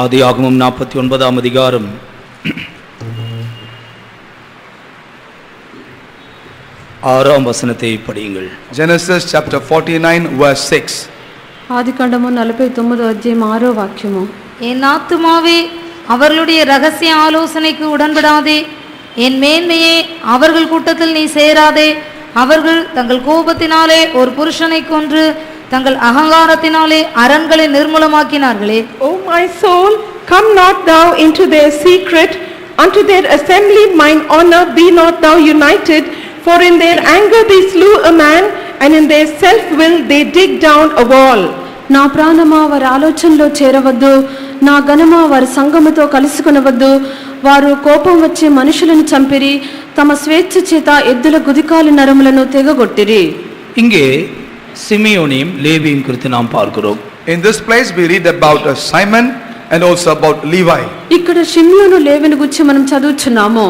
ஆதியாகமம் 49ஆம் அதிகாரம் 6ஆம் வசனத்தை படியுங்கள். Genesis chapter 49 verse 6. ఆదికాండము 49వ అధ్యాయం 6వ వాక్యము. என் ஆத்துமாவே அவர்களுடைய ரகசிய ஆலோசனைக்கு உடன்படாதே, என் மேன்மையே அவர்கள் கூட்டத்தில் நீ சேராதே. அவர்கள் தங்கள் கோபத்தினாலே ஒரு புருஷனை கொன்று தங்கள் அகங்காரத்தினாலே அரண்களை நிர்மூலமாக்கினார்களே. O my soul, come not thou into their secret, unto their assembly mine honor be not thou united, for in their anger they slew a man, and in their self will they dig down a wall. నా ప్రాణమా వారి ఆలోచనలో చేరవద్దు, నా ఘనమా వారి సంగముతో కలుసుకొనవద్దు. వారు కోపం వచ్చే మనుషులను చంపిరి, తమ స్వేచ్ఛ చేత ఎద్దుల గుదికాలి నరములను తెగగొట్టిరి. இங்கே சிமியோனையும் லேவியும் குறித்து நாம் பார்க்கிறோம். In this place we read about Simon and also about Levi. ఇక్కడ షిమ్యోను లేవిని గురించి మనం చదువుచున్నాము.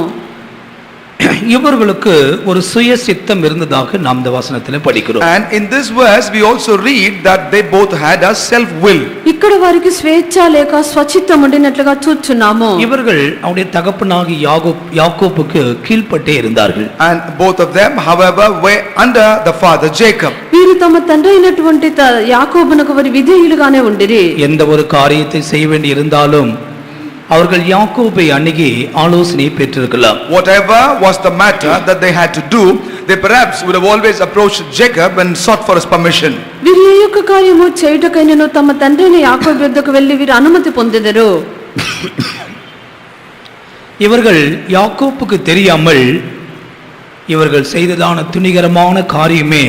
இவர்களுக்கு ஒரு சுய சித்தம் இருந்ததாக நாம் இந்த வசனத்திலே படிக்கிறோம். And in this verse we also read that they both had a self will. ఇక్కడ వారికి స్వేచ్ఛ లేక స్వచిత్తం ఉండినట్లుగా చూస్తున్నాము. இவர்கள் அவருடைய தகப்பனாகிய யாக்கோபுக்கு கீழ்ப்பட்டே இருந்தார்கள். And both of them however were under the father Jacob. వీరు తమ తండ్రి అయినటువంటి యాకోబునకు వారి విధేయులుగానే ఉండిరి. எந்த ஒரு காரியத்தை செய்ய வேண்டி இருந்தாலும் அவர்கள் யாக்கோபை அணுகி ஆலோசனை பெற்றிருக்கலாம். Whatever was the matter that they had to do, they perhaps would have always approached Jacob and sought for his permission. వీరు ఏ యొక్క కార్యము చేయుటకైనను తమ తండ్రి అయిన యాకోబు వద్దకు వెళ్ళి వీరు అనుమతి పొందెదరు. இவர்கள் யாக்கோபுக்கு தெரியாமல் இவர்கள் செய்ததான துணிகரமான காரியமே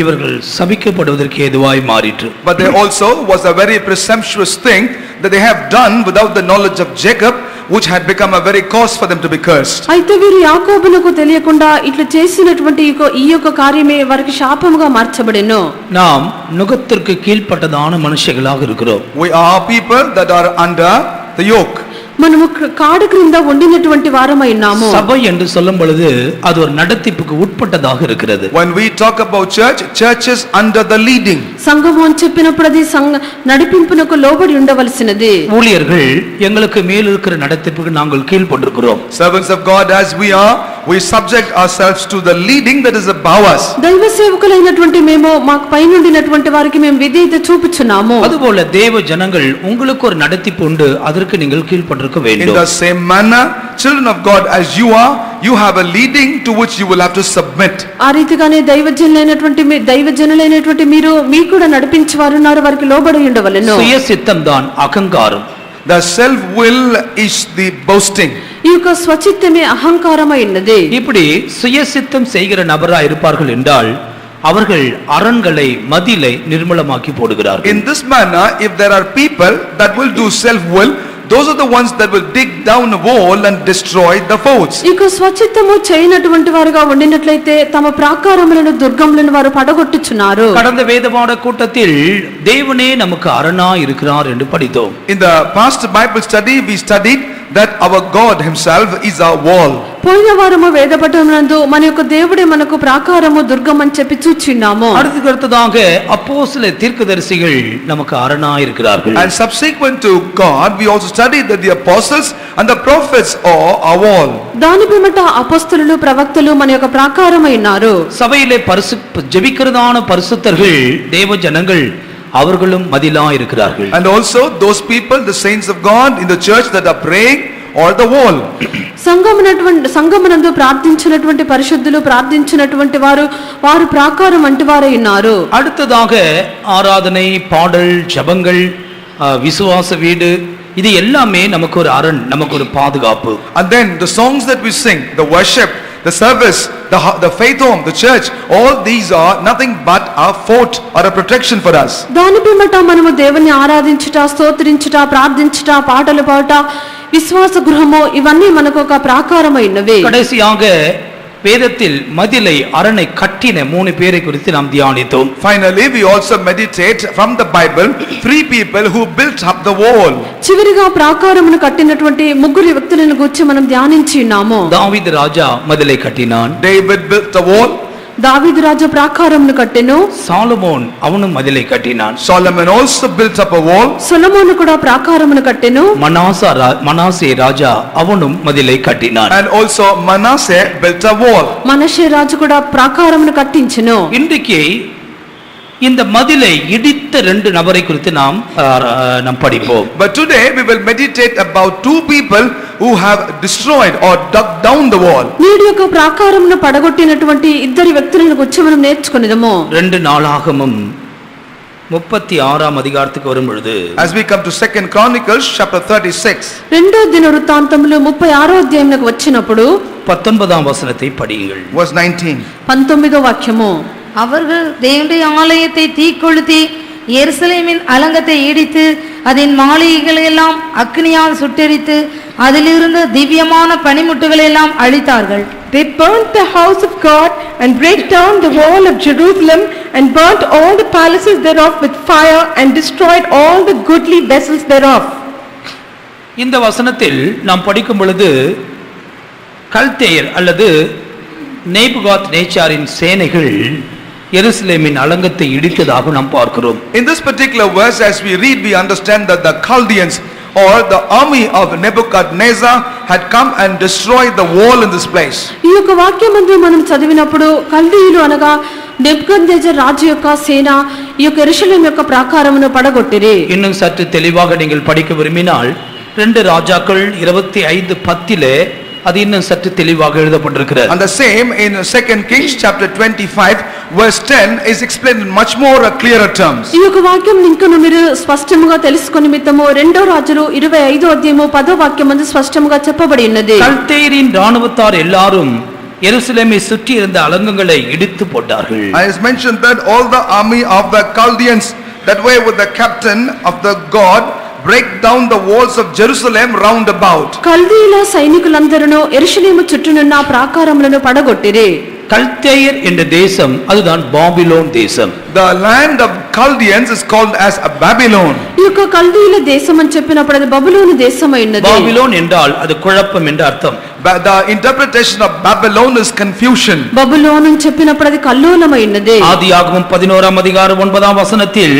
இவர்கள் சபிக்கப்படுவதற்கு ஏதுவாய் மாறிற்று. But there also was a very presumptuous thing that they have done without the knowledge of Jacob, which had become a very cause for them to be cursed. అయితే వీరు యాకోబునకు తెలియకుండా ఇట్లా చేసినటువంటి ఈ యొక్క కార్యమే వారికి శాపముగా మార్చబడెను. நாம் நுகத்திற்கு கீழ்ப்பட்டதான மனுஷர்களாக இருக்கிறோம். We are people that are under the yoke. మనము కాడు క్రింద ఉండినటువంటి వారమై ఉన్నాము. சபை என்று சொல்லும் பொழுது அது ஒரு நடத்திப்புக்கு உட்பட்டதாக இருக்கிறது. When we talk about church, church is under the leading. సంఘము అని చెప్పినప్పుడు అది నడిపింపునకు లోబడి ఉండవలసినది. ஊழியர்கள் எங்களுக்கு மேல் இருக்கிற நடத்திப்புக்கு நாங்கள் கீழ்ப்பட்டிருக்கிறோம். Servants of God as we are, we subject ourselves to the leading that is above us. దైవ సేవకులైనటువంటి మేము మాకు పైనుండినటువంటి వారికి మేము విధేయత చూపుచున్నాము. அதுபோல தேவ ஜனங்கள் உங்களுக்கு ஒரு நடத்திப்பு உண்டு, அதற்கு நீங்கள் கீழ்ப்பட்டிருக்க வேண்டும். In the same manner, children of God as you are, you have a leading to which you will have to submit. ఆ రీతిగానే దైవజనులైనటువంటి మీరు మీకు కూడా నడిపించేవారు ఉన్నారు, వారికి లోబడి ఉండవలెను. சுய சித்தம் தான் அகங்காரம். The self will is the boasting. ఈ యొక్క స్వచిత్తమే అహంకారమై ఉన్నది. இப்படி சுய சித்தம் செய்கிற நபராக இருப்பார்கள் என்றால் அவர்கள் அரண்களை மதிலை நிர்மூலமாக்கி போடுகிறார்கள். In this manner, if there are people that will do self will, those are the ones that will dig down a wall and destroy the forts. ఇక స్వచిత్తము చేయనటువంటి వారుగా ఉండినట్లయితే తమ ప్రాకారములను దుర్గములను వారు పడగొట్టుచున్నారు. கடந்த வேதபாட கூட்டத்தில் தேவனே நமக்கு அரணா இருக்கிறார் என்று படித்தோம். In the past Bible study we studied that our God himself is our wall. పోయిన వారము వేదపఠనమందు మన యొక్క దేవుడే మనకు ప్రాకారము దుర్గం అని చెప్పి చూచిన్నాము. அடுத்ததாக அப்போஸ்தல தீர்க்கதரிசிகள் நமக்கு அரணா இருக்கிறார்கள். And subsequent to God we also studied that the apostles and the prophets are our wall. దాని పిమ్మట అపొస్తలులు ప్రవక్తలు మన యొక్క ప్రాకారమై ఉన్నారు. சபையிலே ஜெபிக்கிறதான பரிசுத்தர்கள் தேவ ஜனங்கள் அவர்களும் மதிலா இருக்கிறார்கள். And also those people, the saints of God in the church that are praying, or the wall. సంఘమునందు ప్రార్థించినటువంటి పరిశుద్ధులు ప్రార్థించినటువంటి వారు ప్రాకారం వంటి వారై ఉన్నారు. அடுத்ததாக ஆராதனை, பாடல், ஜெபங்கள், விசுவாச வீடு, இது எல்லாமே நமக்கு ஒரு அரண், நமக்கு ஒரு பாதுகாப்பு. And then the songs that we sing, the worship, the service, the faith home, the church, all these are nothing but a fort or a protection for us. దాని పిమ్మట మనము దేవుని ఆరాధించుట, స్తోత్రించుట, ప్రార్థించుట, పాటలు పాడుట, విశ్వాస గృహము, ఇవన్నీ మనకు ఒక ప్రాకారమైనవి. கடைசியாக வேதத்தில் மதிலை அரணை கட்டின 3 பேரை குறித்து நாம் தியானித்தோம். Finally we also meditate from the Bible 3 people who built up the wall. చివరిగా ప్రాకారమును కట్టినటువంటి 3 వ్యక్తులను గురించి మనం ధ్యానించి ఉన్నాము. దావీదు రాజా మదిலை కట్టినాன். David built the wall. దావీదు రాజు ప్రాకారమును కట్టెను. சாலமோன் அவனும் மதிலை கட்டினான். Solomon also built up a wall. సొలొమోను కూడా ప్రాకారమును కట్టెను. மனாசே ராஜா அவனும் மதிலை கட்டினான். And also Manasseh built a wall. మనష్షే రాజు కూడా ప్రాకారమును కట్టించెను. இன்றைக்கு இந்த மதிலை இடித்த ரெண்டு நபரை குறித்து நாம் படிப்போம். But today we will meditate about two people who have destroyed or dug down the wall. నీటి యొక్క ప్రాకారమును పడగొట్టినటువంటి ఇద్దరు వ్యక్తులను గురించి మనం నేర్చుకునేదము. 2 நாளாகமம் 36ஆம் அதிகாரத்துக்கு வரும்பொழுது, As we come to 2 Chronicles chapter 36, రెండో దినవృత్తాంతములు 36వ అధ్యాయమునకు వచ్చినప్పుడు 19ஆம் வசனத்தை படியுங்கள். verse 19. 19వ వాక్యము. அவர்கள் தேவனுடைய ஆலயத்தை தீக்கொளுத்தி எருசலேமின் அலங்கத்தை இடித்து அதன் மாளிகைகளை எல்லாம் அக்னியால் சுட்டெரித்து அதிலிருந்த திவ்யமான பனிமுட்டுகளை எல்லாம் அழித்தார்கள். They burnt the house of God and brake down the wall of Jerusalem and burnt all the palaces thereof with fire and destroyed all the goodly vessels thereof. இந்த வசனத்தில் நாம் படிக்கும் பொழுது கல்தேயர் அல்லது நேபுகாத் நேச்சாரின் சேனைகள் எருசலேமின் அலங்கத்தை இடித்ததாக நாம் பார்க்கிறோம். In this particular verse, as we read, we understand that the Chaldeans or the army of Nebuchadnezzar had come and destroyed the wall in this place. ఈ యొక్క వాక్యమందు మనం చదివినప్పుడు కల్దీయులు అనగా నెబుకద్నెజర్ రాజు యొక్క సేన ఈ యొక్క యెరూషలేము యొక్క ప్రాకారమును పడగొట్టిరి. இன்னும் சற்று தெளிவாக நீங்கள் படிக்க விரும்பினால் 2 ராஜாக்கள் 25:10 அது இன்னும் சற்று தெளிவாக எழுதப்பட்டிருக்கிறது. And the same in 2 Kings chapter 25 verse 10 is explained in much more clearer terms. ఈ యొక్క వాక్యం ఇంకను మీరు స్పష్టముగా తెలుసుకొని నిమిత్తము రెండో రాజులు 25వ అధ్యాయము 10వ వాక్యమందు స్పష్టముగా చెప్పబడి ఉన్నది. கல்தேயரின் ராணுவத்தார் எல்லாரும் எருசலேமை சுற்றி இருந்த அலங்கங்களை இடித்து போட்டார்கள். And it is mentioned that all the army of the Chaldeans that were with the captain of the god break down the walls of Jerusalem round about. కల్దీయుల సైనికులందరూ యెరూషలేము చుట్టూనున్న ప్రాకారములను పడగొట్టిరి. கல்தேயர் என்ற தேசம் அதுதான் பாபிலோன் தேசம். The land of Chaldeans is called as a Babylon. ఈ యొక్క కల్దీయుల దేశం అని చెప్పినప్పుడు అది బబులోను దేశమై ఉన్నది. பாபிலோன் என்றால் அது குழப்பம் என்ற அர்த்தம். But the interpretation of Babylon is confusion. బబులోను అని చెప్పినప్పుడు అది కల్లోలమై ఉన్నది. ஆதியாகமம் 11ஆம் அதிகாரம் 9ஆம் வசனத்தில்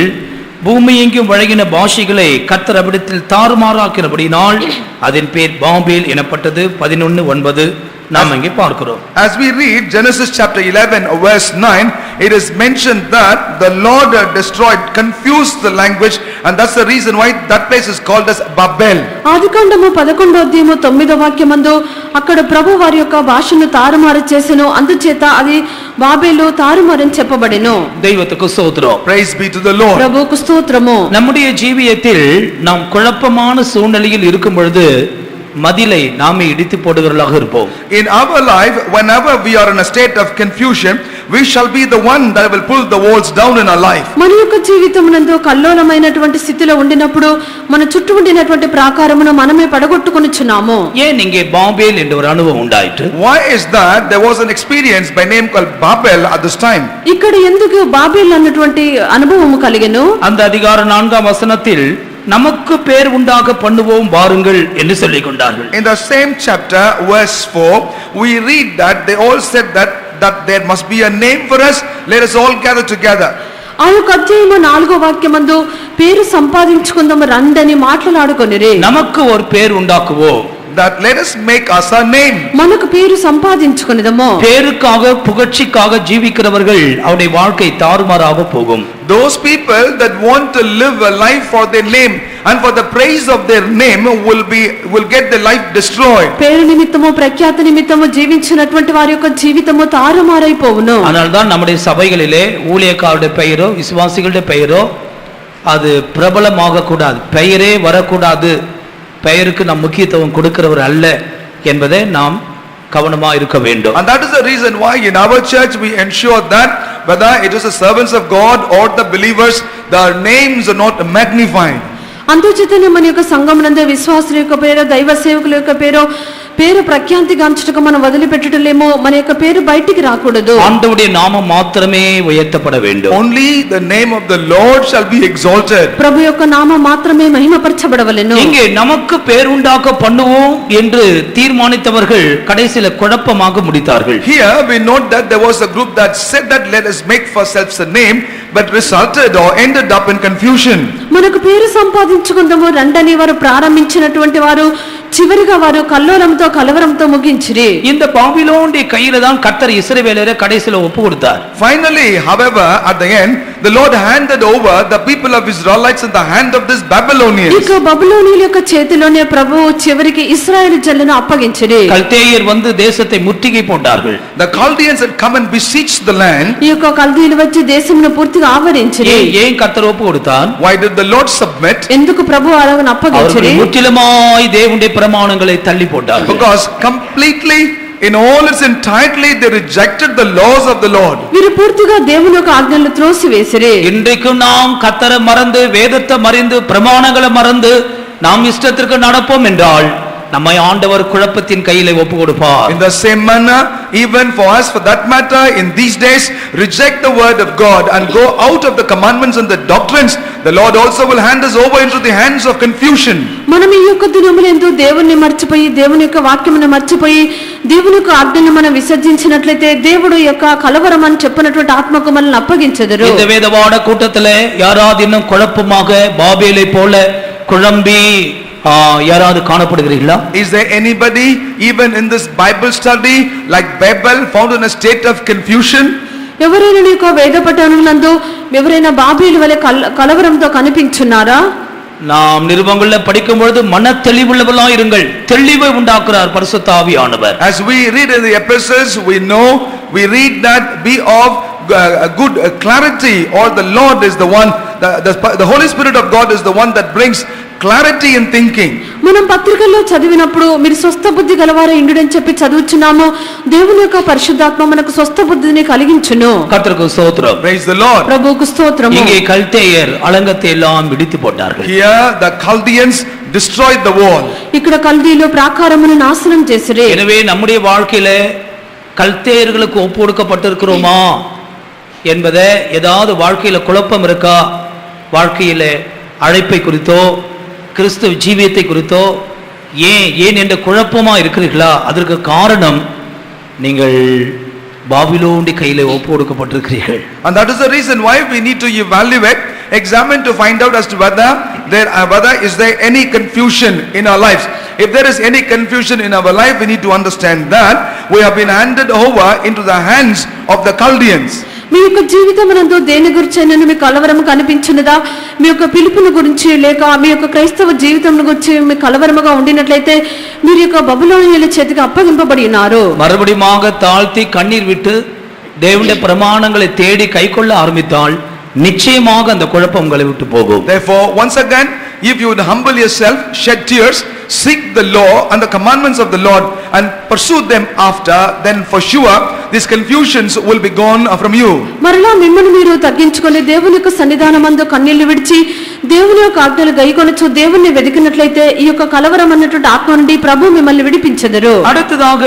பூமி எங்கும் வழங்கின பாஷைகளை கர்த்தர் அவ்விடத்தில் தாறுமாறாக்கினபடியினால் அதன் பேர் பாபேல் எனப்பட்டது. 11:9 நாம் இங்கே பார்க்கிறோம். As we read Genesis chapter 11 verse 9, it is mentioned that the Lord destroyed, confused the language, and that's the reason why that place is called as Babel. ఆదికాండము 11వ అధ్యాయము 9వ వాక్యమందు అక్కడ ప్రభు వారి యొక్క భాషను తారుమారు చేసెను, అందుచేత అది బాబేలు తారుమారని చెప్పబడెను. தெய்வத்துக்கு ஸ்தோத்திரம். Praise be to the Lord. ప్రభువుకు స్తోత్రము. நம்முடைய ஜீவியத்தில் நாம் குழப்பமான சூழ்நிலையில் இருக்கும் பொழுது மதிலை நாமே இடித்து போடுகிறவர்களாக இருப்போம். In our life, whenever we are in a state of confusion, we shall be the one that will pull the walls down in our life. మన యొక్క జీవితమునందు కల్లోలమైనటువంటి స్థితిలో ఉండినప్పుడు మన చుట్టూ ఉండినటువంటి ప్రాకారమును మనమే పడగొట్టుకొనిచున్నాము. ஏன் இங்கே பாபேல் என்ற ஒரு அனுபவம் உண்டாயிற்று? Why is that there was an experience by name called Babel at this time? ఇక్కడ ఎందుకు బాబేల్ అన్నటువంటి అనుభవము కలిగెను? அந்த அதிகாரம் 4ஆம் வசனத்தில் நமக்கு பேர் உண்டாக பண்ணுவோம் வாருங்கள் என்று சொல்லிக் கொண்டார்கள். In the same chapter verse 4, we read that they all said that there must be a name for us, let us all gather together. ఆ యొక్క అధ్యాయము 4వ వాక్యమందు పేరు సంపాదించుకుందాము రండని మాట్లాడుకొనిరి. நமக்கு ஒரு பேர் உண்டாக்குவோம், that let us make us a name. మనకు పేరు సంపాదించుకొనిదము. பேருக்காக புகழ்ச்சிக்காக ஜீவிக்கிறவர்கள் அவருடைய வாழ்க்கை தாறுமாறாக போகும். Those people that want to live a life for their name and for the praise of their name will get their life destroyed. పేరు నిమిత్తము ప్రఖ్యాత నిమిత్తము జీవించినటువంటి వారి యొక్క జీవితము తారుమారైపోవును. ஆனால் தான் நம்முடைய சபைகளிலே ஊழியக்காரருடைய பெயரோ விசுவாசிகளுடைய பெயரோ அது பிரபலமாக கூடாது, பெயரே வரக்கூடாது, பெயருக்கு நாம் முக்கியத்துவம் கொடுக்கிறவர் அல்ல என்பதை நாம் கவனமா இருக்க வேண்டும். And that is the reason why in our church we ensure that whether it is the servants of God or the believers, their names are not magnified. అందుచేతనే మన యొక్క సంఘమునందు విశ్వాసుల యొక్క పేరు, దైవ సేవకుల యొక్క పేరు పేరు ప్రఖ్యాతిగాంచుటకు మనం వదిలిపెట్టడలేమో, మన యొక్క పేరు బయటికి రాకూడదు. ஆண்டவருடைய நாமம் மாத்திரமே உயர்த்தப்பட வேண்டும். Only the name of the Lord shall be exalted. ప్రభు యొక్క నామం మాత్రమే మహిమపరచబడవలెను. இங்கே நமக்கு பேர் உண்டாக்க பண்ணுவோம் என்று தீர்மானித்தவர்கள் கடைசியில குழப்பமாக முடித்தார்கள். Here we note that there was a group that said that let us make for ourselves a name, but resulted or ended up in confusion. మనకు పేరు సంపాదించుకుందాము రండని వారు ప్రారంభించినటువంటి వారు చివరిగా వారు కల్లోలంతో కలవరంతో ముగించిరి. இந்த பாபிலோனுடைய கையில தான் கர்த்தர் இஸ்ரவேலரை கடைசியில ஒப்பு கொடுத்தார். Finally, however, at the end, the Lord handed over the people of Israelites in the hand of this Babylonians. ఇక బబులోనీయుల యొక్క చేతిలోనే ప్రభువు చివరికి ఇశ్రాయేలు జనులను అప్పగించిరి. கல்தேயர் வந்து தேசத்தை முற்றுகை போட்டார்கள். The Chaldeans had come and besieged the land. ఈ యొక్క కల్దీయులు వచ్చి దేశమును పూర్తిగా ఆవరించిరి. ஏன் கர்த்தர் ஒப்பு கொடுத்தார்? Why did the Lord submit? ఎందుకు ప్రభువు అలాగ అప్పగించిరి? அவர்கள் முற்றிலுமாய் தேவனுடைய பிரமாணங்களை தள்ளி போட்டார்கள். Because completely in all its entirety they rejected the laws of the Lord. వీరు పూర్తిగా దేవుని యొక్క ఆజ్ఞలను త్రోసివేసిరి. இன்றைக்கும் நாம் கர்த்தரை மறந்து வேதத்தை மறந்து பிரமாணங்களை மறந்து நாம் இஷ்டத்திற்கு நடப்போம் என்றால் நம்மை ஆண்டவர் குழப்பத்தின் கையிலே ஒப்பு கொடுப்பார். In the same manner, even for us, for that matter, in these days, reject the word of God and go out of the commandments and the doctrines, the Lord also will hand us over into the hands of confusion. మనం ఈ యొక్క దినములందు దేవుని మర్చిపోయి దేవుని యొక్క వాక్యమును మర్చిపోయి దేవుని యొక్క ఆజ్ఞను మనం విసర్జించినట్లయితే దేవుడు యొక్క కలవరం అని చెప్పినటువంటి ఆత్మకు మనల్ని అప్పగించెదరు. இந்த வேதவாட கூட்டத்திலே யாராவது இன்னும் குழப்பமாக பாபேலை போல குழம்பி யாராவது காணப்படுகிறீர்களா? Is there anybody even in this Bible study like Babel found in a state of confusion? ఎవరైనా నీకు వేద పఠనములందు ఎవరైనా బాబేలు వలె కలవరంతో కనిపించున్నారా? நாம் நிருபங்கள்ல படிக்கும் பொழுது மன தெளிவுள்ளவர்களா இருங்கள். தெளிவை உண்டாக்குறார் பரிசுத்த ஆவியானவர். As we read in the epistles, we read that be of good clarity, or the Lord is the one, the Holy Spirit of God is the one that brings clarity in thinking. మనం పత్రికల్లో చదివినప్పుడు మీరు స్వస్థ బుద్ధి గలవారు ఇండుడని చెప్పి చదువుచున్నాము. దేవుని యొక్క పరిశుద్ధాత్మ మనకు స్వస్థ బుద్ధిని కలిగించును. கர்த்தருக்கு ஸ்தோத்திரம். Praise the Lord. ప్రభువుకు స్తోత్రము. இங்கே கல்தேயர் அலங்கத்தை எல்லாம் இடித்து போட்டார்கள். Here the Chaldeans destroyed the wall. ఇక్కడ కల్దీయులు ప్రాకారమును నాశనం చేసిరి. எனவே நம்முடைய வாழ்க்கையிலே கல்தேயர்களுக்கு ஒப்பு கொடுக்கப்பட்டிருக்கிறோமா என்பதை ஏதாவது வாழ்க்கையில குழப்பம் இருக்கா? வாழ்க்கையிலே அழைப்பை குறித்தோ கிறிஸ்துவ ஜீவியத்தை குறித்தோ ஏன் என்ற குழப்பமா இருக்கிறீர்களா? அதற்கு காரணம் நீங்கள் பாபிலோனுடைய கையிலே ஒப்பு கொடுக்கப்பட்டிருக்கிறீர்கள். And that is the reason why we need to evaluate, examine to find out as to whether is there any confusion in our lives. If there is any confusion in our life, we need to understand that we have been handed over into the hands of the Chaldeans. మీ యొక్క జీవితమునందు దేని గురించి మీకు కలవరము కనిపించినదా? మీ యొక్క పిలుపును గురించి లేక మీ యొక్క క్రైస్తవ జీవితం గురించి మీ కలవరముగా ఉండినట్లయితే మీరు యొక్క బబులోనీయుల చేతికి అప్పగింపబడి ఉన్నారు. மறுபடியுமாக தாழ்த்தி கண்ணீர் விட்டு தேவனுடைய பிரமாணங்களை தேடி கைக்கொள்ள ஆரம்பித்தால் நிச்சயமாக அந்த குழப்பம் உங்களை விட்டு போகும். Therefore, once again, if you would humble yourself, shed tears, seek the law and the commandments of the Lord and pursue them after, then for sure these confusions will be gone from you. మరలా మిమ్మల్ని మీరు తగ్గించుకొని దేవుని యొక్క సన్నిధానమందు కన్నీళ్లు విడిచి దేవుని యొక్క ఆజ్ఞలు గైకొనొచ్చు దేవుణ్ణి వెదికినట్లయితే ఈ యొక్క కలవరం అన్నటువంటి ఆత్మ నుండి ప్రభు మిమ్మల్ని విడిపించెదరు. அடுத்ததாக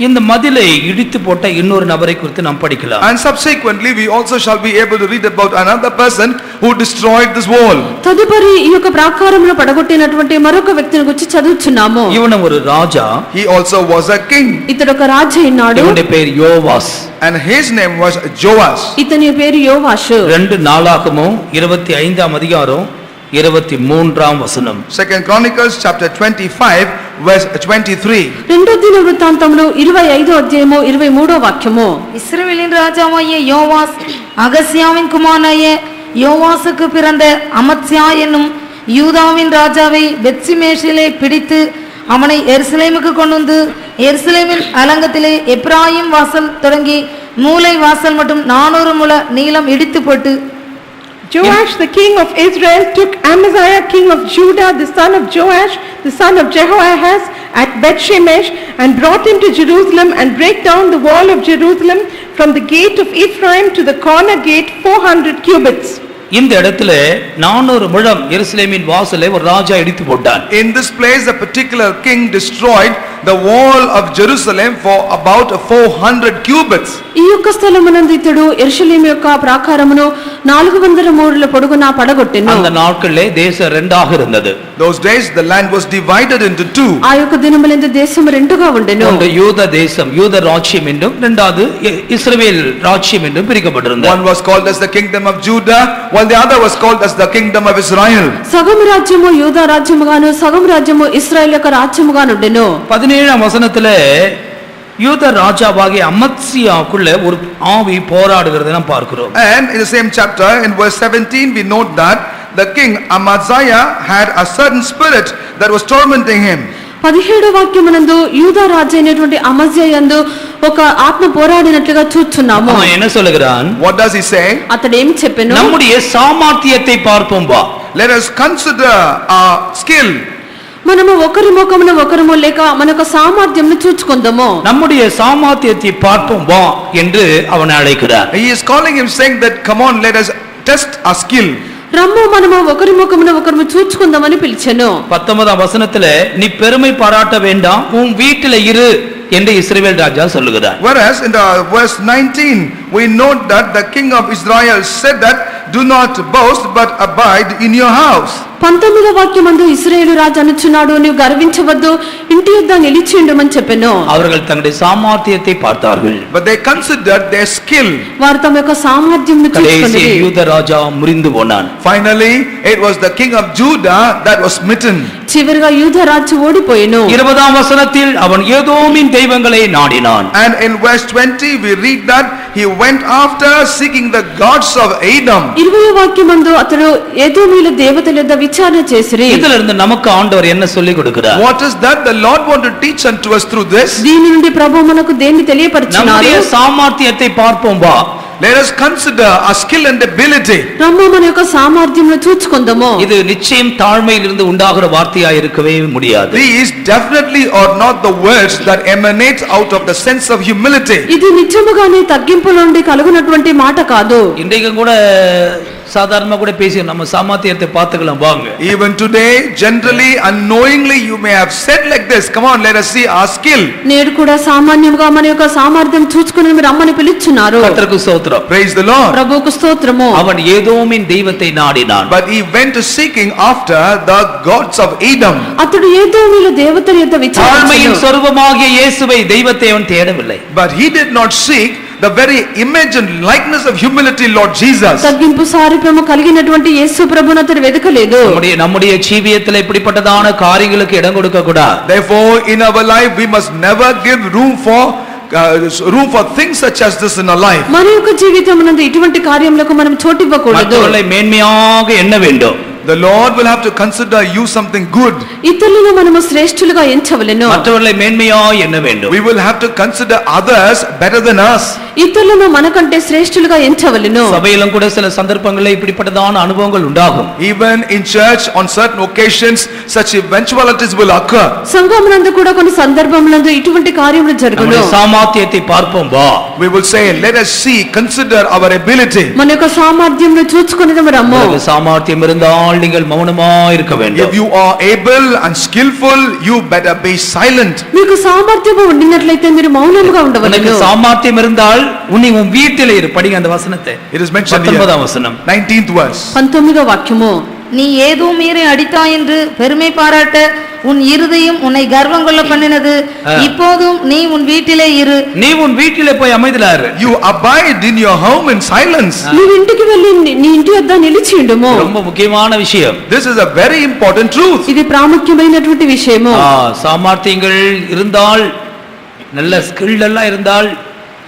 இந்த மதிலை இடித்து போட்ட இன்னொரு நபரை குறித்து நாம் படிக்கலாம். And subsequently we also shall be able to read about another person who destroyed this wall. తదుపరి ఈ యొక్క ప్రాకారమును పడగొట్టినటువంటి మరొక వ్యక్తిని గురించి చదువుచున్నాము. இவனும் ஒரு ராஜா. He also was a king. ఇతడు ఒక రాజు అయినాడు. இவனுடைய பேர் யோவாஸ். And his name was Joash. ఇతని పేరు యోవాషు. 2 நாளாகமம் 25ஆம் அதிகாரம் 23ஆம் வசனம். 2 Chronicles chapter 25 verse 23. రెండో దిన వృత్తాంతములు 25వ అధ్యాయము 23వ వాక్యము. இஸ்ரவேலின் ராஜாவாகிய யோவாஸ் அகசியாவின் குமாரனாகிய யோவாசுக்கு பிறந்த அமத்சியா என்னும் யூதாவின் ராஜாவை பெத்சிமேஷிலே பிடித்து அவனை எருசலேமுக்கு கொண்டு வந்து எருசலேமின் அலங்கத்திலே எப்ராயிம் வாசல் தொடங்கி மூலை வாசல் மட்டும் 400 முழ நீளம் இடித்து போட்டு Joash the king of Israel took Amaziah king of Judah the son of Joash the son of Jehoahaz at Bethshemesh and brought him to Jerusalem and break down the wall of Jerusalem from the gate of Ephraim to the corner gate 400 cubits. இந்த இடத்துல 400 முழம் எருசலேமின் வாசலை ஒரு ராஜா இடித்து போட்டான். In this place a particular king destroyed the wall of Jerusalem for about 400 cubits. ఈ యొక్క స్థలమునందు ఇతడు యెరూషలేము యొక్క ప్రాకారమును 400 మూరల పొడుగున పడగొట్టెను. அந்த நாட்களிலே தேசம் ரெண்டாக இருந்தது. Those days the land was divided into two. ఆ యొక్క దినములందు దేశము రెండుగా ఉండెను. ஒன்று யூத தேசம் யூத ராஜ்யம் என்றும் இரண்டாவது இஸ்ரவேல் ராஜ்யம் என்றும் பிரிக்கப்பட்டிருந்தது. One was called as the kingdom of Judah while the other was called as the kingdom of Israel. సగం రాజ్యము యూదా రాజ్యముగాను సగం రాజ్యము ఇశ్రాయేలు యొక్క రాజ్యముగాను ఉండెను. 17ஆம் வசனத்திலே யூத ராஜாவாகிய அமத்சியாவுக்குள்ள ஒரு ஆவி போராடுகிறதை நாம் பார்க்கிறோம். And in the same chapter in verse 17 we note that the king Amaziah had a certain spirit that was tormenting him. 17వ వాక్యమునందు యూదా రాజు అయినటువంటి అమజ్యా యందు ఒక ఆత్మ పోరాడినట్లుగా చూస్తున్నాము. அவன் என்ன சொல்லுகிறான்? What does he say? అతడు ఏం చెప్పెను? நம்முடைய சாமர்த்தியத்தை பார்ப்போம் வா. Let us consider our skill. మనము ఒకరి ముఖమున ఒకరము లేక మన యొక్క సామర్థ్యంను చూచుకుందాము. நம்முடைய சாமர்த்தியத்தை பார்ப்போம் வா என்று அவனை அழைக்கிறார். He is calling him saying that come on let us test our skill. రమ్ము మనము ఒకరి ముఖమున ఒకరము చూచుకుందామని పిలిచెను. 19ஆம் வசனத்திலே நீ பெருமை பாராட்ட வேண்டாம் உன் வீட்டிலே இரு என்று இஸ்ரவேல் ராஜா சொல்லுகிறார். Whereas in the verse 19 we note that the king of Israel said that do not boast but abide in your house. 19వ వాక్యమందు ఇశ్రాయేలు రాజు అనుచున్నాడు నీవు గర్వించవద్దు ఇంటి యొద్ద నిలిచి ఉండుమని చెప్పెను. அவர்கள் தங்களுடைய சாமர்த்தியத்தை பார்த்தார்கள். But they considered their skill. వారు తమ యొక్క సామర్థ్యంను చూసుకున్నారు. கடைசி யூத ராஜா முறிந்து போனான். Finally it was the king of Judah that was smitten. చివరిగా యూదా రాజు ఓడిపోయెను. 20ஆம் வசனத்தில் அவன் ஏதோமின் தெய்வங்களை நாடினான். And in verse 20 we read that he went after seeking the gods of Edom. 20వ వాక్యమందు అతడు ఏదోమీల దేవతల యొద్ద విచారణ చేసిరి. இதிலிருந்து நமக்கு ஆண்டவர் என்ன சொல்லிக் கொடுக்கிறார்? What is that the Lord want to teach unto us through this? దీని నుండి ప్రభువు మనకు దేన్ని తెలియపరిచినారు? நம்முடைய சாமர்த்தியத்தை பார்ப்போம் வா. Let us consider our skill and ability. రమ్ము మన యొక్క సామర్థ్యమును చూచుకుందాము. இது நிச்சயம் தாழ்மையிலிருந்து உண்டாகிற வார்த்தையாய் இருக்கவே முடியாது. These definitely are not the words that emanate out of the sense of humility. ఇది నిజముగానే తగ్గింపులో నుండి కలుగునటువంటి మాట కాదు. இன்றைக்கும் கூட சாதாரணமா கூட பேசி நம்ம சாமர்த்தியத்தை பார்த்துக்கலாம் வாங்க. Even today generally unknowingly you may have said like this, come on let us see our skill. నేడు కూడా సామాన్యంగా మన యొక్క సామర్థ్యం చూచుకుని మీరు రమ్మని పిలుచున్నారు. கர்த்தருக்கு ஸ்தோத்திரம். Praise the Lord. ప్రభువుకు స్తోత్రము. அவன் ஏதோமின் தெய்வத்தை நாடினான். But he went seeking after the gods of Edom. అతడు ఏదోమీల దేవతల యొద్ద தாழ்மையின் విచారించెను. స్వరూపమాகிய இயேசுவை தெய்வத்தை அவன் தேடவில்லை. But he did not seek the very image and likeness of humility Lord Jesus. తగ్గింపు సారూప్యము కలిగినటువంటి యేసు ప్రభువును అతడు వెదకలేదు. நம்முடைய ஜீவியத்தில் இப்படிப்பட்டதான காரியங்களுக்கு இடம் கொடுக்க கூடாது. Therefore in our life we must never give room for things such as this in our life. మన యొక్క జీవితమునందు ఇటువంటి కార్యములకు మనం చోటివ్వకూడదు. மற்றவர்களை மேன்மையாக எண்ண வேண்டும். The Lord will have to consider you something good. ఇతరులను మనము శ్రేష్ఠులుగా ఎంచవలెను. மற்றவர்களை மேன்மையாக எண்ண வேண்டும். We will have to consider others better than us. ఇతరులను మనకంటే శ్రేష్ఠులుగా ఎంచవలెను. சபையிலும் கூட சில சந்தர்ப்பங்களில் இப்படிப்பட்டதான அனுபவங்கள் உண்டாகும். Even in church on certain occasions such eventualities will occur. సంఘమునందు కూడా కొన్ని సందర్భములందు ఇటువంటి కార్యములు జరుగును. நம்முடைய சாமர்த்தியத்தை பார்ப்போம் வா. We will say let us see, consider our ability. మన యొక్క సామర్థ్యమును చూచుకొనిదము రమ్ము. உங்களுக்கு சாமர்த்தியம் இருந்தால் நீங்கள் மௌனமாய் இருக்க வேண்டும். If you are able and skillful you better be silent. మీకు సామర్థ్యము ఉండినట్లయితే మీరు మౌనముగా உனக்கு ఉండవలెను. சாமர்த்தியம் இருந்தால் உன்னை உன் வீட்டிலே இரு. படிங்க அந்த வசனத்தை. It is mentioned 19ஆம் here. வசனம். 19th verse. 19వ వాక్యము நீ ஏதோ மீறி அடித்தாய் என்று பெருமை பாராட்ட உன் இருதயம் உன்னை கர்வம் கொள்ள பண்ணினது. இப்போதும் நீ உன் வீட்டிலே இரு. நீ உன் வீட்டிலே போய் அமைதியா இரு. You abide in your home in silence. నీవు ఇంటికి వెళ్ళి నీ ఇంటి వద్ద నిలిచి ఉండుము. ரொம்ப முக்கியமான விஷயம். This is a very important truth. ఇది ప్రాముఖ్యమైనటువంటి విషయము. சாமர்த்தியங்கள் இருந்தால் நல்ல ஸ்கில் எல்லாம் இருந்தால்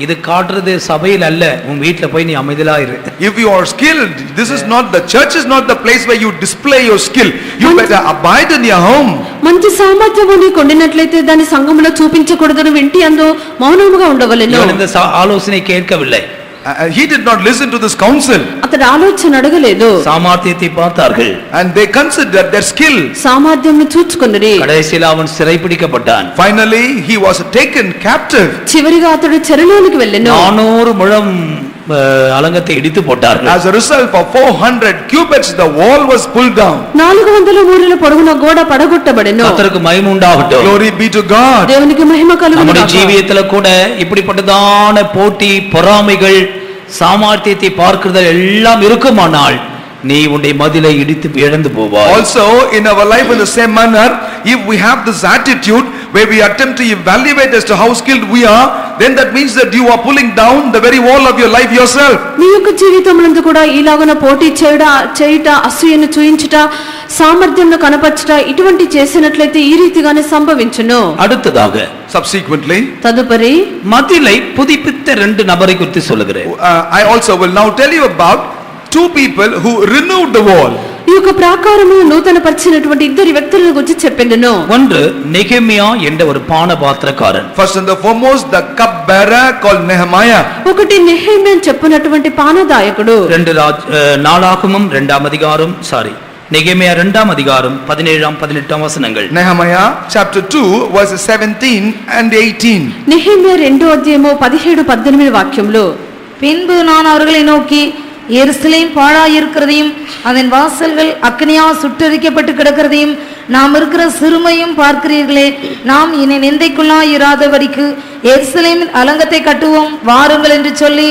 இது காட்டுறது சபையில் அல்ல, உன் வீட்டில் போய் நீ அமைதியா இரு. If you are skilled, this is not the church is not the place where you display your skill. You better abide in your home. మంచి సామర్థ్యము నీకు ఉండినట్లయితే దాని సంఘములో చూపించకూడదు. ఇంటి అందు మౌనముగా ఉండవలెను. இவன் இந்த ஆலோசனை கேட்கவில்லை. He did not listen to this counsel. అతడు ఆలోచన అడగలేదు. சாமர்த்தியத்தை பார்த்தார்கள். And they considered their skill. సామర్థ్యంను చూచుకొనిరి. கடைசியில் அவன் சிறைபிடிக்கப்பட்டான். Finally he was taken captive. చివరిగా అతడు చెరలోనికి వెళ్ళెను. 400 முழம் அலங்கத்தை இடித்து போட்டார்கள். As a result, for 400 cubits the wall was pulled down. 400 మూరల పొడవున గోడ పడగొట్టబడెను. கர்த்தருக்கு மகிமை உண்டாகட்டும். Glory be to God. దేవునికి మహిమ కలుగును. நம்முடைய ஜீவியத்துல கூட இப்படிப்பட்டதான போட்டி பொறாமைகள் சாமர்த்தியத்தை பார்க்கிறது எல்லாம் இருக்குமானால் நீ உன்னுடைய மதிலை இடித்து இழந்து போவாய். Also in our life in the same manner, if we have this attitude where we attempt to evaluate as to how skilled we are, then that means that you are pulling down the very wall of your life yourself. మీ యొక్క జీవితమునందు కూడా ఇలాగన పోటీ చేయుట అసూయను చూయించుట సామర్థ్యంను కనపరచుట ఇటువంటి చేసినట్లయితే ఈ రీతిగానే సంభవించును. அடுத்ததாக Subsequently, తదుపరి மதிலை புதுப்பித்த 2 நபரை குறித்து சொல்லுகிறேன். I also will now tell you about 2 people who renewed the wall. ఈ యొక్క ప్రాకారము నూతన పరిచినటువంటి 2 వ్యక్తులను గురించి చెప్పెదను. ஒன்று நெகேமியா என்ற ஒரு பானபாத்திரக்காரன். First and the foremost, the cupbearer called Nehemiah. ఒకటి నెహెమ్యా అని చెప్పినటువంటి పానదాయకుడు. நாளாகமம் 2ஆம் அதிகாரம் நெகேமியா 2ஆம் அதிகாரம் 17ஆம் 18ஆம் வசனங்கள். Nehemiah chapter 2 verses 17 and 18. Nehemiah 2వ అధ్యాయము 17 18 వాక్యములు. பின்பு நான் அவர்களை நோக்கி, எருசலேம் பாழாயிருக்கிறதையும் அதன் வாசல்கள் அக்னியால் சுட்டெரிக்கப்பட்டு கிடக்கிறதையும் நாம் இருக்கிற சிறுமையும் பார்க்கிறீர்களே, நாம் இனி நிந்தைக்குள்ளாயிராதபடிக்கு எருசலேமின் அலங்கத்தை கட்டுவோம் வாருங்கள் என்று சொல்லி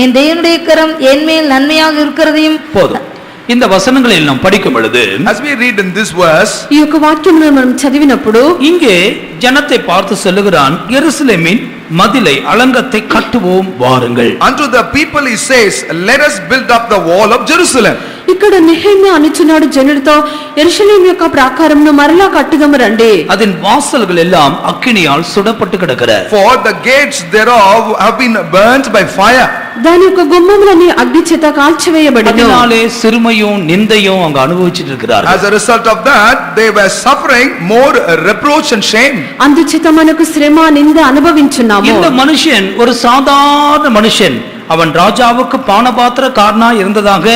என் தேவனுடைய கரம் என் மேல் நன்மையாக இருக்கிறதையும். போதும். இந்த வசனங்களில் நாம் படிக்கும் பொழுது, as we read in this verse, ఈ యొక్క వాక్యమును మనం చదివినప్పుడు இங்கே ஜனத்தை பார்த்து சொல்லுகிறான், எருசலேமின் மதிலை அலங்கத்தை கட்டுவோம் வாருங்கள். unto the people he says, let us build up the wall of Jerusalem. ఇక్కడ నెహెమ్యా అనుచున్నాడు జనుడితో, యెరూషలేము యొక్క ప్రాకారమును మరలా కట్టుదము రండి. அதன் வாசல்கள் எல்லாம் அக்கினியால் சுடப்பட்டு கிடக்கிற. For the gates thereof have been burnt by fire. దాని యొక్క గుమ్మములన్నీ అగ్ని చేత కాల్చివేయబడిన. அதனாலே சிறுமையும் நிந்தையும் அங்க அனுபவிச்சிட்டு இருக்கிறார்கள். As a result of that, they were suffering more reproach and shame. అందుచేత మనకు శ్రమ నింద అనుభవించున్నాము. இந்த மனுஷன் ஒரு சாதாரண மனுஷன். அவன் ராஜாவுக்கு பானபாத்திரக்காரனா இருந்ததாக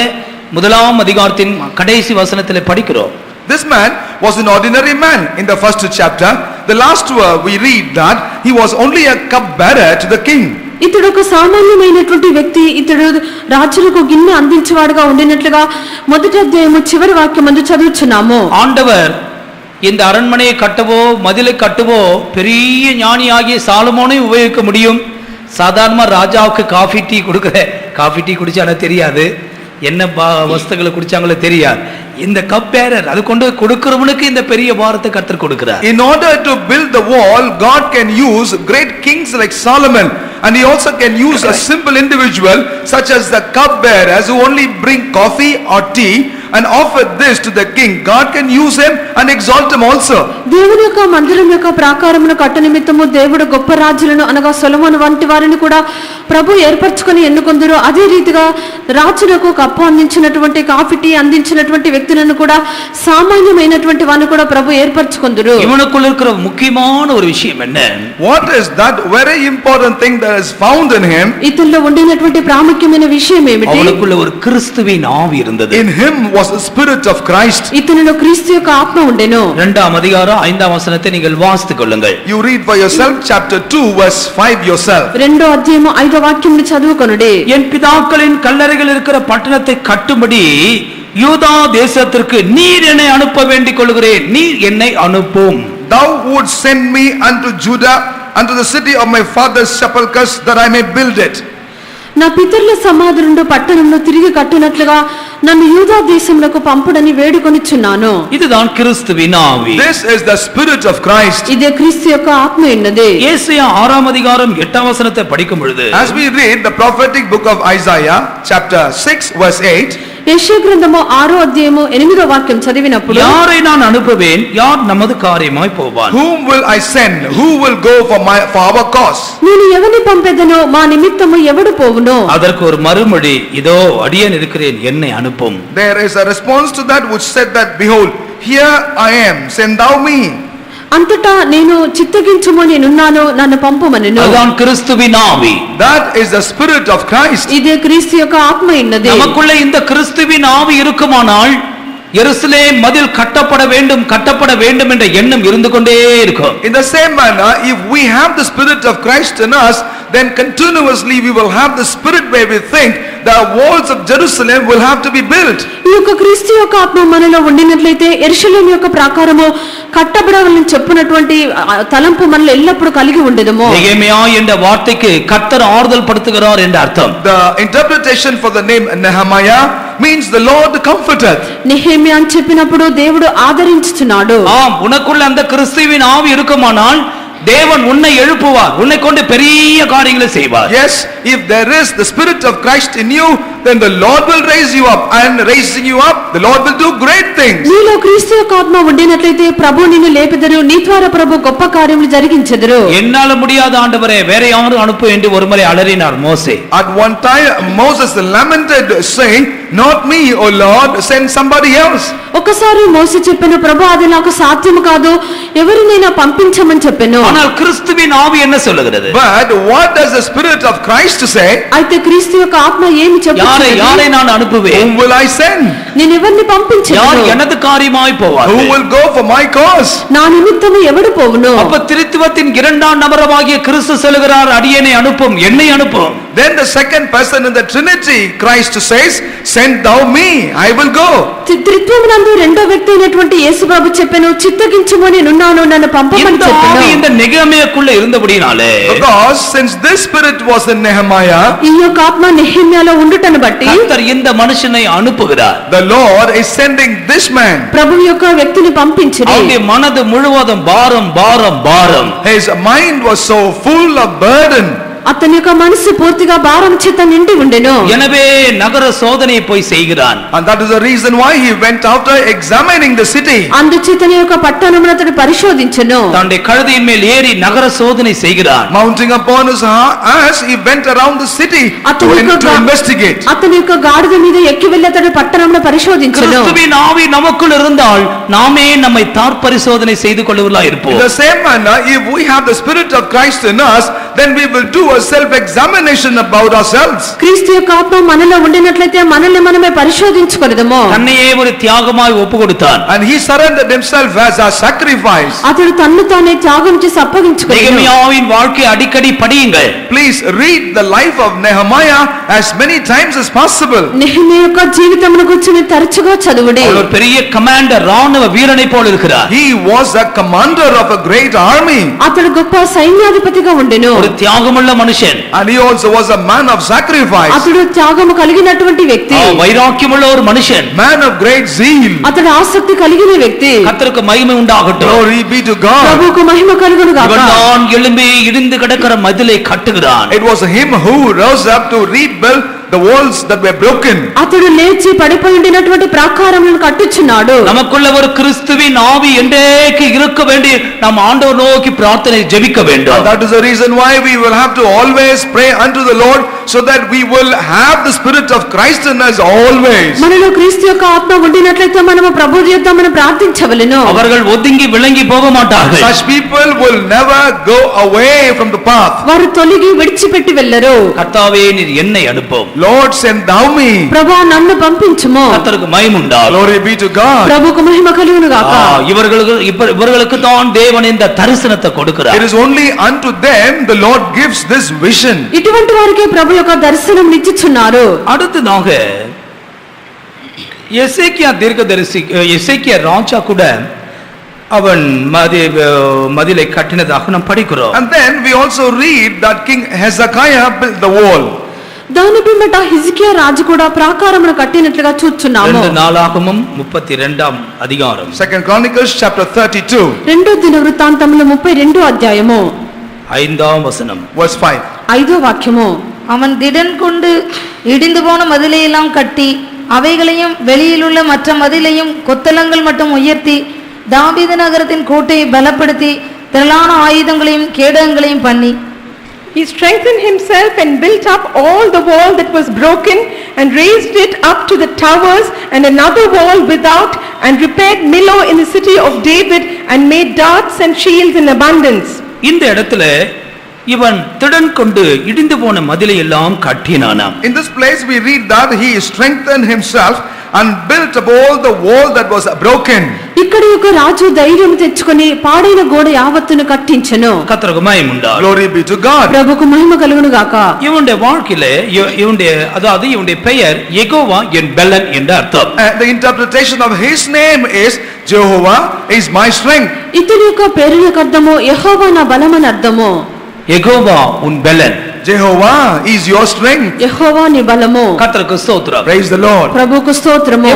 1ஆம் அதிகாரத்தின் கடைசி வசனத்திலே படிக்கிறோம். This man was an ordinary man in the first chapter. The last we read that he was only a cupbearer to the king. ఇతడు ఒక సామాన్యమైనటువంటి వ్యక్తి. ఇతడు రాజులకు గిన్నె అందించేవాడుగా ఉండినట్లుగా 1వ అధ్యాయము చివరి వాక్యమందు చదువుచున్నాము. ஆண்டவர் இந்த அரண்மனையை கட்டவோ மதிலை கட்டவோ பெரிய ஞானியாகிய சாலமோனை உபயோகிக்க முடியும். சாதாரணமா ராஜாவுக்கு காஃபி டீ குடிச்சானே தெரியாது, என்ன வஸ்துகளை குடிச்சாங்களோ தெரியாது. இந்த கப்பேரர் அது கொண்டு கொடுக்கிறவனுக்கு இந்த பெரிய பாரத்தை கர்த்தர் கொடுக்கிறார். In order to build the wall, God can use great kings like Solomon, and he also can use a simple individual such as the cupbearers who only bring coffee or tea and offer this to the king. God can use him and exalt him also. దేవుని యొక్క మందిరం యొక్క ప్రాకారమును కట్ట నిమిత్తము దేవుడు గొప్ప రాజులను అనగా సొలొమోను వంటి వారిని కూడా ప్రభు ఏర్పరచుకొని ఎన్నుకొందురు. అదే రీతిగా రాజులకు కప్పు అందించినటువంటి కాఫీ టీ అందించినటువంటి వ్యక్తులను కూడా సామాన్యమైనటువంటి వారిని కూడా ప్రభు ఏర్పరచుకొందురు. இவனுக்குள்ள இருக்கிற முக்கியமான ஒரு விஷயம் என்ன? What is that very important thing that is found in him? ఇతనిలో ఉండినటువంటి ప్రాముఖ్యమైన విషయం ఏమిటి? அவனுக்குள்ள ஒரு கிறிஸ்துவின் ஆவி இருந்தது. In him was the spirit of Christ. ఇతనిలో క్రీస్తు యొక్క ఆత్మ ఉండెను. 2ஆம் அதிகாரம் 5ஆம் வசனத்தை நீங்கள் வாசித்துக் கொள்ளுங்கள். You read for yourself chapter 2 verse 5 yourself. 2వ అధ్యాయము 5వ వాక్యమును చదువుకొనుడి. என் பிதாக்களின் கல்லறைகள் இருக்கிற பட்டணத்தை கட்டும்படி யூதா தேசத்திற்கு நீர் என்னை அனுப்ப வேண்டிக் கொள்கிறேன், நீர் என்னை அனுப்பும். Thou would send me unto Judah, unto the city of my father's sepulchres, that I may build it. నా పితరుల సమాధులను పట్టణంలో తిరిగి కట్టినట్లుగా నన్ను యూదా దేశములకు పంపుడని వేడుకొనిచున్నాను. இதுதான் கிறிஸ்துவின் ஆவி. This is the spirit of Christ. ఇదే క్రీస్తు యొక్క ఆత్మ ఉన్నది. ஏசாயா 6ஆம் அதிகாரம் 8ஆம் வசனத்தை படிக்கும் பொழுது, As we read the prophetic book of Isaiah chapter 6 verse 8, యెషయా గ్రంథము 6వ అధ్యాయము 8వ వాక్యం చదివినప్పుడు, யாரை நான் அனுப்புவேன், யார் நமது காரியமாய் போவான்? whom will I send, who will go for our cause? నేను ఎవని పంపెదనో మా నిమిత్తము ఎవడు పోవునో? அதற்கு ஒரு மறுமொழி, இதோ அடியேன் இருக்கிறேன், என்னை அனுப்பும். There is a response to that which said that, behold, here I am, send thou me. అంతటా నేను చిత్తగించుము నేనున్నాను, నన్ను పంపుమనెను. அதுதான் கிறிஸ்துவின் ஆவி. That is the spirit of Christ. ఇదే క్రీస్తు యొక్క ఆత్మ ఉన్నది. நமக்குள்ள இந்த கிறிஸ்துவின் ஆவி இருக்குமானால் எருசலேம் மதில் கட்டப்பட வேண்டும் என்ற எண்ணம் இருந்து கொண்டே இருக்கும். In the same manner, if we have the spirit of Christ in us, then continuously we will have the spirit where we think the walls of Jerusalem will have to be built. ఈ యొక్క క్రీస్తు యొక్క ఆత్మ మనలో ఉండినట్లయితే యెరూషలేము యొక్క ప్రాకారము కట్టబడాలని చెప్పునటువంటి తలంపు మనలో ఎల్లప్పుడూ కలిగి ఉండేదము. நெகேமியா என்ற வார்த்தைக்கு கர்த்தர் ஆறுதல் படுத்துகிறார் என்ற அர்த்தம். The interpretation for the name Nehemiah means the Lord comforteth. Nehemiah అని చెప్పినప్పుడు దేవుడు ఆదరించుచున్నాడు. ஆம், உனக்குள்ள அந்த கிறிஸ்துவின் ஆவி இருக்குமானால் தேவன் உன்னை எழுப்புவார், உன்னை கொண்டு பெரிய காரியங்களை செய்வார். Yes, if there is the spirit of Christ in you, then the Lord will raise you up, and raising you up, the Lord will do great things. నీలో క్రీస్తు యొక్క ఆత్మ ఉండినట్లయితే ప్రభు నిన్ను లేపెదరు, నీ ద్వారా ప్రభు గొప్ప కార్యములు జరిగించెదరు. என்னால முடியாத ஆண்டவரே வேற யாரும் அனுப்பு என்று ஒருமுறை அலறினார் மோசே. At one time Moses lamented saying, not me, O Lord, send somebody else. ఒకసారి మోసే చెప్పెను, ప్రభు అది నాకు సాధ్యము కాదు, ఎవరినైనా పంపించమని చెప్పెను. ஆனால் கிறிஸ்துவின் ஆவி என்ன சொல்லுகிறது? But what does the spirit of Christ say? అయితే క్రీస్తు యొక్క ఆత్మ ఏమి చెప్తుంది? யாரை நான் அனுப்புவேன்? Whom will I send? నేను ఎవరిని పంపించెను? யார் எனது காரியமாய் போவார்? Who will go for my cause? నా నిమిత్తము ఎవడు పోవును? அப்ப திருத்துவத்தின் இரண்டாம் நபராகிய கிறிஸ்து சொல்லுகிறார், அடியேனை அனுப்பும், என்னை அனுப்பும். Then the second person in the Trinity, Christ says, send thou me, I will go. త్రిత్వమునందు రెండో వ్యక్తి అయినటువంటి యేసుబాబు చెప్పెను, చిత్తగించుము నేనున్నాను, నన్ను పంపమని இந்த ஆவி చెప్పెను. இந்த நெகேமியாக்குள்ள இருந்தபடினாலே, Because since this spirit was in Nehemiah, ఈ యొక్క ఆత్మ నెహెమ్యాలో ఉండుటను బట్టి கர்த்தர் இந்த மனுஷனை அனுப்புகிறார். the Lord is sending this man. ప్రభు యొక్క వ్యక్తిని పంపించిరి. அவருடைய மனது முழுவதும் பாரம் பாரம் பாரம். His mind was so full of burden. అతని యొక్క మనసు పూర్తిగా భారం చేత నిండి ఉండెను. எனவே நகர சோதனையை போய் செய்கிறான். And that is the reason why he went after examining the city. అందుచేతనే యొక్క పట్టణమును అతడు పరిశోధించెను. தன்னுடைய கழுதையின் மேல் ஏறி நகர சோதனை செய்கிறான். Mounting upon his ass, he went around the city to investigate. అతని యొక్క గాడిద మీద ఎక్కి వెళ్ళి అతడు పట్టణమును పరిశోధించెను. கிறிஸ்துவின் ஆவி நமக்குள் இருந்தால் நாமே நம்மை தாற்பரிசோதனை செய்து கொள்ளுவர்களாய் In இருப்போம். the same manner, if we have the spirit of Christ in us, then we will do a self-examination about ourselves. క్రీస్తు యొక్క ఆత్మ మనలో ఉండినట్లయితే మనల్ని మనమే పరిశోధించుకొనదము. தன்னையே ஒரு தியாகமாய் ஒப்புக்கொடுத்தான். And he surrendered himself as a sacrifice. అతడు తన్ను తానే త్యాగం చేసి అప్పగించుకొనెను. நெகேமியாவின் வாழ்க்கை அடிக்கடி படியுங்கள். Please read the life of Nehemiah as many times as possible. Nehemiah యొక్క జీవితమును గురించి మీరు తరచుగా చదువుడి. அவர் ஒரு பெரிய கமாண்டர், ராணுவ வீரனை போல இருக்கிறார். He was a commander of a great army. అతడు గొప్ప సైన్యాధిపతిగా ఉండెను. ஒரு தியாகமுள்ள மனுஷன். And he also was a man of sacrifice. అతడు త్యాగము కలిగినటువంటి వ్యక్తి. வைராக்கியமுள்ள ஒரு மனுஷன். Man of great zeal. అతడు ఆసక్తి కలిగిన వ్యక్తి. கர்த்தருக்கு மகிமை உண்டாகட்டும். Glory be to God. ప్రభువుకు మహిమ కలుగును గాక. இவன் தான் எழும்பி இடிந்து கிடக்கிற மதிலை கட்டுகிறான். It was him who rose up to rebuild the walls that were broken. అతడు లేచి పడిపోయి ఉండినటువంటి ప్రాకారములను కట్టుచున్నాడు. நமக்குள்ள ஒரு கிறிஸ்துவின் ஆவி என்றேக்கு இருக்க வேண்டி நாம் ஆண்டவர் நோக்கி பிரார்த்தனை ஜெபிக்க வேண்டும். And that is the reason why we will have to always pray unto the Lord, so that we will have the spirit of Christ in us always. మనలో క్రీస్తు యొక్క ఆత్మ ఉండినట్లయితే మనము ప్రభు యొద్ద మనం ప్రార్థించవలెను. அவர்கள் ஒதுங்கி விளங்கி போக மாட்டார்கள். Such people will never go away from the path. వారు తొలగి విడిచిపెట్టి వెళ్ళరు. கர்த்தாவே நீர் என்னை அனுப்பும். Lord, send thou me. ప్రభువా నన్ను పంపించుము. கர்த்தருக்கு மகிமை உண்டாகட்டும். Glory be to God. ప్రభువుకు మహిమ కలుగును గాక. இவர்களுக்கு தான் தேவன் இந்த தரிசனத்தை கொடுக்கிறார். It is only unto them the Lord gives this vision. ఇటువంటి వారికి ప్రభు యొక్క దర్శనం ఇచ్చుచున్నారు. அடுத்ததாக எசேக்கியா ராஜா கூட அவன் மதிலை கட்டினதாக நாம் படிக்கிறோம். And then we also read that King Hezekiah built the wall. దాని పిమ్మట హిజ్కియా రాజు కూడా ప్రాకారమును కట్టినట్లుగా చూస్తున్నాము. 2 నాలాగమం 32వ అధికారం. 2 Chronicles chapter 32 రెండో దినవృత్తాంతములు 32వ అధ్యాయము 5వ వచనం. verse 5. 5వ వాక్యము. அவன் திடன் கொண்டு இடிந்து போன மதிலையெல்லாம் கட்டி அவைகளையும் வெளியிலுள்ள மற்ற மதிலையும் கொத்தளங்கள் மட்டும் உயர்த்தி தாவீது நகரத்தின் கோட்டையை பலப்படுத்தி திரளான ஆயுதங்களையும் கேடகங்களையும் பண்ணி He strengthened himself and built up all the wall that was broken and raised it up to the towers and another wall without, and repaired Millo in the city of David and made darts and shields in abundance. இந்த இடத்துல இவன் திடன் கொண்டு இடிந்து போன மதிலை எல்லாம் கட்டினானாம். In this place we read that he strengthened himself and built up all the wall that was broken. ఇక్కడ ఒక రాజు ధైర్యం తెచ్చుకొని పాడైన గోడ యావత్తును కట్టించెను. கர்த்தருக்கு மகிமை உண்டாகட்டும். Glory be to God. ప్రభువుకు మహిమ కలుగును గాక. இவனுடைய வாழ்க்கையிலே இவனுடைய பெயர் யெகோவா என் பெலன் என்று அர்த்தம். The interpretation of his name is Jehovah is my strength. ఇతని యొక్క పేరునకు అర్థము యెహోవా నా బలమని అర్థము. யெகோவா உன் பெலன். Jehovah is your strength. యెహోవా నీ బలము. கர்த்தருக்கு ஸ்தோத்திரம். Praise the Lord. ప్రభువుకు స్తోత్రము.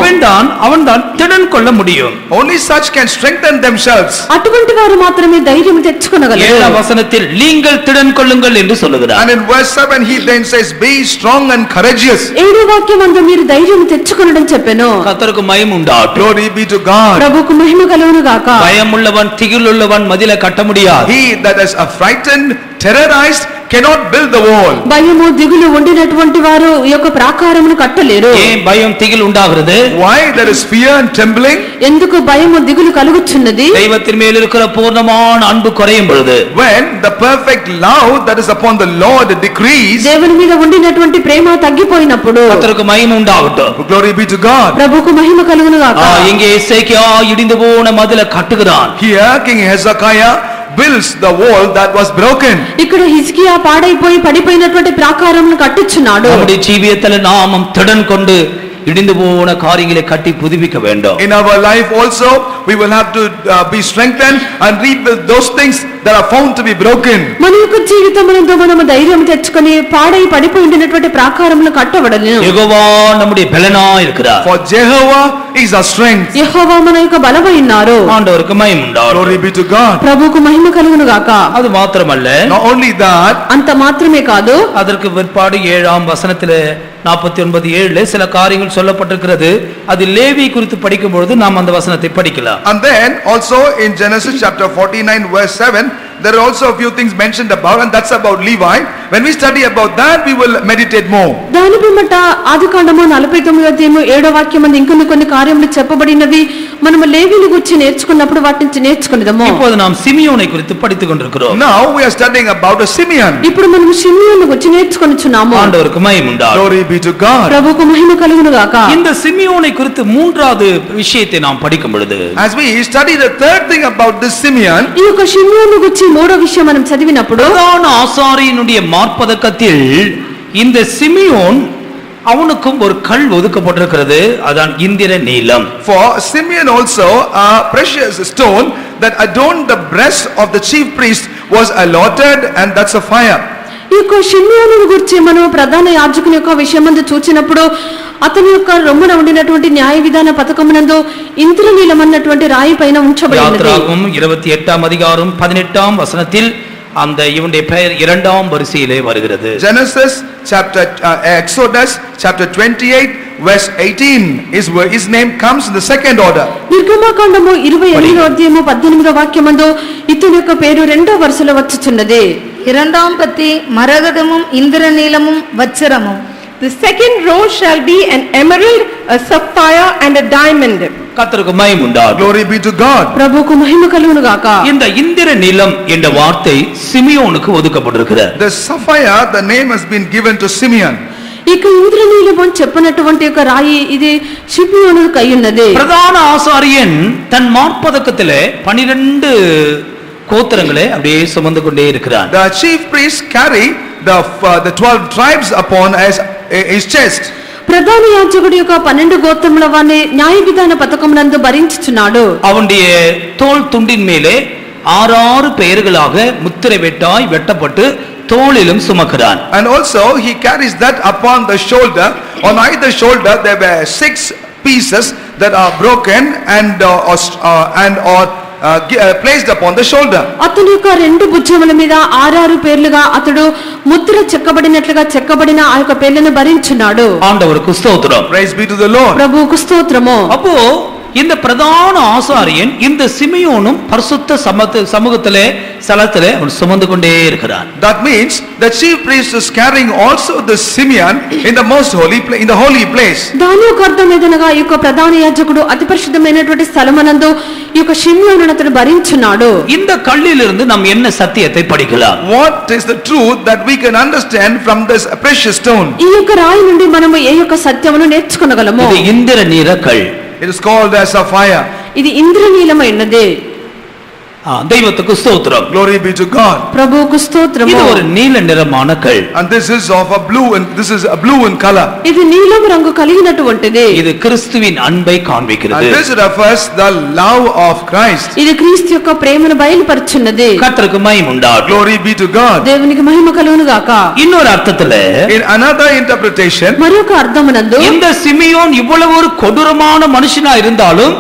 அவன்தான் திடன் கொள்ள முடியும். Only such can strengthen themselves. అటువంటి వారు మాత్రమే ధైర్యం తెచ్చుకొనగలరు. 7వ వచనத்தில் நீங்கள் திடன் கொள்ளுங்கள் என்று சொல்லுகிறார். And in verse 7 he then says be strong and courageous. 7వ వాక్యమందు మీరు ధైర్యం తెచ్చుకొనడం చెప్పెను. கர்த்தருக்கு மகிமை உண்டாகட்டும். Glory be to God. ప్రభువుకు మహిమ కలుగును గాక. பயமுள்ளவன் திகிலுள்ளவன் மதிலை கட்ட முடியாது. He that is frightened, terrorized cannot build the wall. భయము దిగులు ఉండినటువంటి వారు ఈ యొక్క ప్రాకారమును కట్టలేరు. ஏன் பயம் திகில் உண்டாகிறது? Why there is fear and trembling? ఎందుకు భయము దిగులు కలుగుచున్నది? தெய்வத்தின் மேல் இருக்கிற பூர்ணமான அன்பு குறையும் பொழுது, When the perfect love that is upon the Lord decrease. దేవుని మీద ఉండినటువంటి ప్రేమ తగ్గిపోయినప్పుడు கர்த்தருக்கு மகிமை உண்டாகட்டும். Glory be to God. ప్రభువుకు మహిమ కలుగును గాక. இங்கே எசேக்கியா இடிந்து போன மதிலை கட்டுகிறான். Here King Hezekiah builds the wall that was broken. ఇక్కడ హిజ్కియా పాడైపోయి పడిపోయినటువంటి ప్రాకారమును కట్టుచున్నాడు. நம்முடைய ஜீவியத்தில் நாமும் திடன் கொண்டு இடிந்து போன காரியங்களை கட்டி புதுப்பிக்க வேண்டும். In our life also we will have to be strengthened and rebuild those things that are found to be broken. మన యొక్క జీవితమునందు మనము ధైర్యం తెచ్చుకొని పాడై పడిపోయి ఉండినటువంటి ప్రాకారమును కట్టవడను. யெகோவா நம்முடைய பெலனா இருக்கிறார். For Jehovah is our strength. యెహోవా మన యొక్క బలమై ఉన్నారు. ஆண்டவருக்கு மகிமை உண்டாகட்டும். Glory be to God. ప్రభువుకు మహిమ కలుగును గాక. அது மாத்திரமல்ல, Not only that, అంత మాత్రమే కాదు, அதற்கு பிற்பாடு 7ஆம் வசனத்திலே 49:7 சில காரியங்கள் சொல்லப்பட்டிருக்கிறது. அது லேவி குறித்து படிக்கும் பொழுது நாம் அந்த வசனத்தை படிக்கலாம். and then also in Genesis chapter 49 verse 7 there are also a few things mentioned about, and that's about Levi. When we study about that we will meditate more. దాని పిమ్మట ఆదికాండము 49వ అధ్యాయము 7వ వాక్యమందు ఇంకొన్ని కార్యములు చెప్పబడినవి మనము లేవీయుల గురించి నేర్చుకున్నప్పుడు వాటి నుంచి నేర్చుకునేదము. இப்போது நாம் சிமியோனை குறித்து படித்துக் கொண்டிருக்கிறோம். Now we are studying about a Simeon. ఇప్పుడు మనము షిమ్యోను గురించి నేర్చుకొనుచున్నాము. ஆண்டவருக்கு மகிமை உண்டாகட்டும். Glory be to God. ప్రభువుకు మహిమ కలుగును గాక. இந்த சிமியோனை குறித்து மூன்றாவது விஷயத்தை நாம் படிக்கும் பொழுது, As we study the third thing about this Simeon, ఈ యొక్క షిమ్యోను గురించి మూడో విషయం మనం చదివినప్పుడు பிரதான ஆசாரியனுடைய மார்பதக்கத்தில் இந்த சிமியோன் அவனுக்கும் ஒரு கல் ஒதுக்கப்பட்டிருக்கிறது. அதான் இந்திர நீலம். for Simeon also a precious stone that adorned the breast of the chief priest was allotted, and that's a fire. ఈ యొక్క షిమ్యోను గురించి మనం ప్రధాన యాజకుని యొక్క విషయమందు చూచినప్పుడు అతని యొక్క రొమ్మున ఉండినటువంటి న్యాయ విధాన పథకమునందు ఇంద్రనీలం అన్నటువంటి రాయి పైన ఉంచబడినది. யாத்ராகமம் 28ஆம் அதிகாரம் 18ஆம் வசனத்தில் அந்த இவனுடைய பெயர் 2ஆம் வரிசையிலே வருகிறது. Genesis chapter Exodus chapter 28 verse 18 is where his name comes in the second order. నిర్గమకాండము 28వ అధ్యాయము 18వ వాక్యమందు ఇతని యొక్క పేరు రెండో వరుసలో వచ్చుచున్నది. 2ஆம் பத்தி மரகதமும் இந்திரநீலமும் வச்சிரமும். The second row shall be an emerald, a sapphire and a diamond. கர்த்தருக்கு மகிமை உண்டாகட்டும். Glory be to God. ప్రభువుకు మహిమ కలుగును గాక. இந்த இந்திர நீலம் என்ற வார்த்தை சிமியோனுக்கு ஒதுக்கப்பட்டிருக்கிறது. The sapphire, the name has been given to Simeon. ఇక ఇంద్రనీలము అని చెప్పినటువంటి ఒక రాయి ఇది షిమ్యోనుకు అయ్యున్నది. பிரதான ஆசாரியன் தன் மார்பதக்கத்திலே 12 கோத்திரங்களை அப்படியே சுமந்து கொண்டே இருக்கிறான். The chief priest carry the 12 tribes upon his chest. ప్రధాన యాజకుడి యొక్క 12 గోత్రముల వారిని న్యాయ విధాన పథకమునందు భరించుచున్నాడు. அவனுடைய தோள் துண்டின் மேலே 6 பெயர்களாக முத்திரை வெட்டப்பட்டு தோளிலும் சுமக்கிறான். And also he carries that upon the shoulder. On either shoulder there were 6 pieces that are broken and placed upon the shoulder. అతని యొక్క 2 భుజముల మీద 6 పేర్లుగా అతడు ముద్ర చెక్కబడినట్లుగా చెక్కబడిన ఆ యొక్క పేర్లను భరించున్నాడు. ஆண்டவருக்கு ஸ்தோத்திரம். Praise be to the Lord. ప్రభువుకు స్తోత్రము. அப்போ இந்த பிரதான ஆசாரியன் இந்த சிமியோனும் பரிசுத்த சமூகத்திலே ஸ்தலத்திலே அவன் சுமந்து கொண்டே இருக்கிறான். That means the chief priest is carrying also the Simeon in the most holy place, in the holy place. దాని యొక్క అర్థం ఏదనగా ఈ యొక్క ప్రధాన యాజకుడు అతి పరిశుద్ధమైనటువంటి స్థలమనందు ఈ యొక్క షిమ్యోనును అతడు భరించున్నాడు. இந்த கல்லிலிருந்து நாம் என்ன சத்தியத்தை படிக்கலாம்? What is the truth that we can understand from this precious stone? ఈ యొక్క రాయి నుండి మనము ఏ యొక్క సత్యమును నేర్చుకొనగలము? இது இந்திரநீல கல். It is called as a fire. ఇది ఇంద్రనీలమైనది. దైవத்துக்கு స్తోత్రం. Glory be to God. ప్రభువుకు స్తోత్రము. இது ஒரு நீல நிறமான கல். And this is of a blue, and this is a blue in color. ఇది నీలం రంగు కలిగినటువంటిది. இது கிறிஸ்துவின் அன்பை காண்பிக்கிறது. And this refers the love of Christ. ఇది క్రీస్తు యొక్క ప్రేమను బయలుపరుచున్నది. கர்த்தருக்கு மகிமை உண்டாகட்டும். Glory be to God. దేవునికి మహిమ కలుగును గాక. இன்னொரு அர்த்தத்திலே, in another interpretation, మరొక అర్థమునందు இந்த సిమియోన్ ఇவ்வளவு ஒரு கொடூரமான మనిషిனா இருந்தாலும்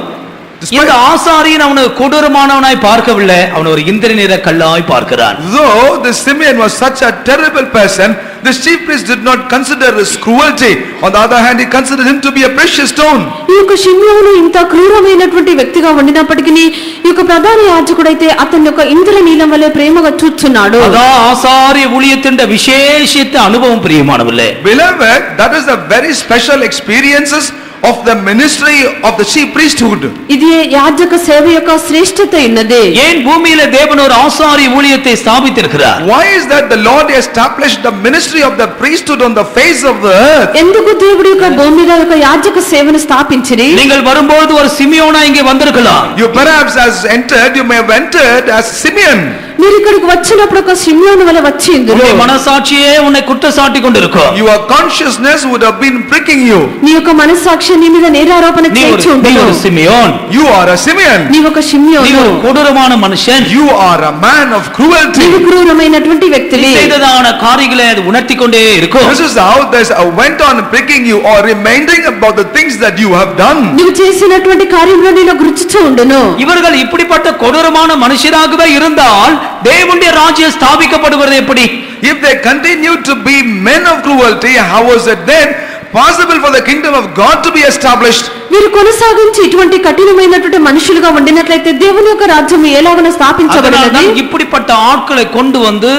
இந்த ஆசாரியன் அவனை கொடூரமானவனாய் பார்க்கவில்லை, அவன் ஒரு இந்திர நிற கல்லாய் பார்க்கிறான். Though the Simeon was such a terrible person, the chief priest did not consider his cruelty. On the other hand, he considered him to be a precious stone. ఈ యొక్క షిమ్యోను ఇంత క్రూరమైనటువంటి వ్యక్తిగా ఉండినప్పటికీ ఈ యొక్క ప్రధాన యాజకుడైతే అతని యొక్క ఇంద్రనీలం వలె ప్రేమగా చూస్తున్నాడు. అదా ఆసార్య ఊழியத்தின் విశేషిత అనుభవం ప్రియమానవులే. Beloved, that is the very special experiences of the ministry of the chief priesthood. ఇది యాజక సేవ యొక్క శ్రేష్ఠత ఉన్నది. ஏன் பூமியில தேவன் ஒரு ஆசாரிய ஊழியத்தை ஸ்தாபித்திருக்கிறார்? Why is that the Lord established the ministry of the priesthood on the face of the earth? ఎందుకు దేవుడు యొక్క భూమి మీద ఒక యాజక సేవను స్థాపించిరి? நீங்கள் வரும்போது ஒரு సిమియోనా ఇங்கே வந்திருக்கலாம். You perhaps as entered, you may have entered as Simeon. మీరు ఇక్కడికి వచ్చినప్పుడు ఒక షిమ్యోను వలె వచ్చింది. உன்னுடைய மனசாட்சியே உன்னை குற்றச்சாட்டி கொண்டிருக்கும். Your consciousness would have been pricking you. నీ యొక్క మనస్సాక్షి నీ మీద నేరారోపణ చేయించి நீ ఉంటుంది. ஒரு Simeon. You are a Simeon. నీవు ఒక நீ షిమ్యోను. ஒரு கொடூரமான మనిషిன். You are a man of cruelty. నీవు క్రూరమైనటువంటి వ్యక్తివి. செய்ததான காரியங்களை அது உணர்த்தி கொண்டே இருக்கும். This is how this went on pricking you or reminding about the things that you have done. నీవు చేసినటువంటి కార్యములను నీలో గుర్తుచూ ఉండును. இவர்கள் இப்படிப்பட்ட கொடூரமான மனுஷராகவே இருந்தால் தேவனுடைய ராஜ்யம் ஸ்தாபிக்கப்படுவது எப்படி? If they continue to be men of cruelty, how was it then possible for the kingdom of God to be established? వీరు కొనసాగించి ఇటువంటి కఠినమైనటువంటి మనుషులుగా ఉండినట్లయితే దేవుని యొక్క రాజ్యం ఎలాగన స్థాపించబడినది? இப்படிப்பட்ட ஆட்களை கொண்டு வந்து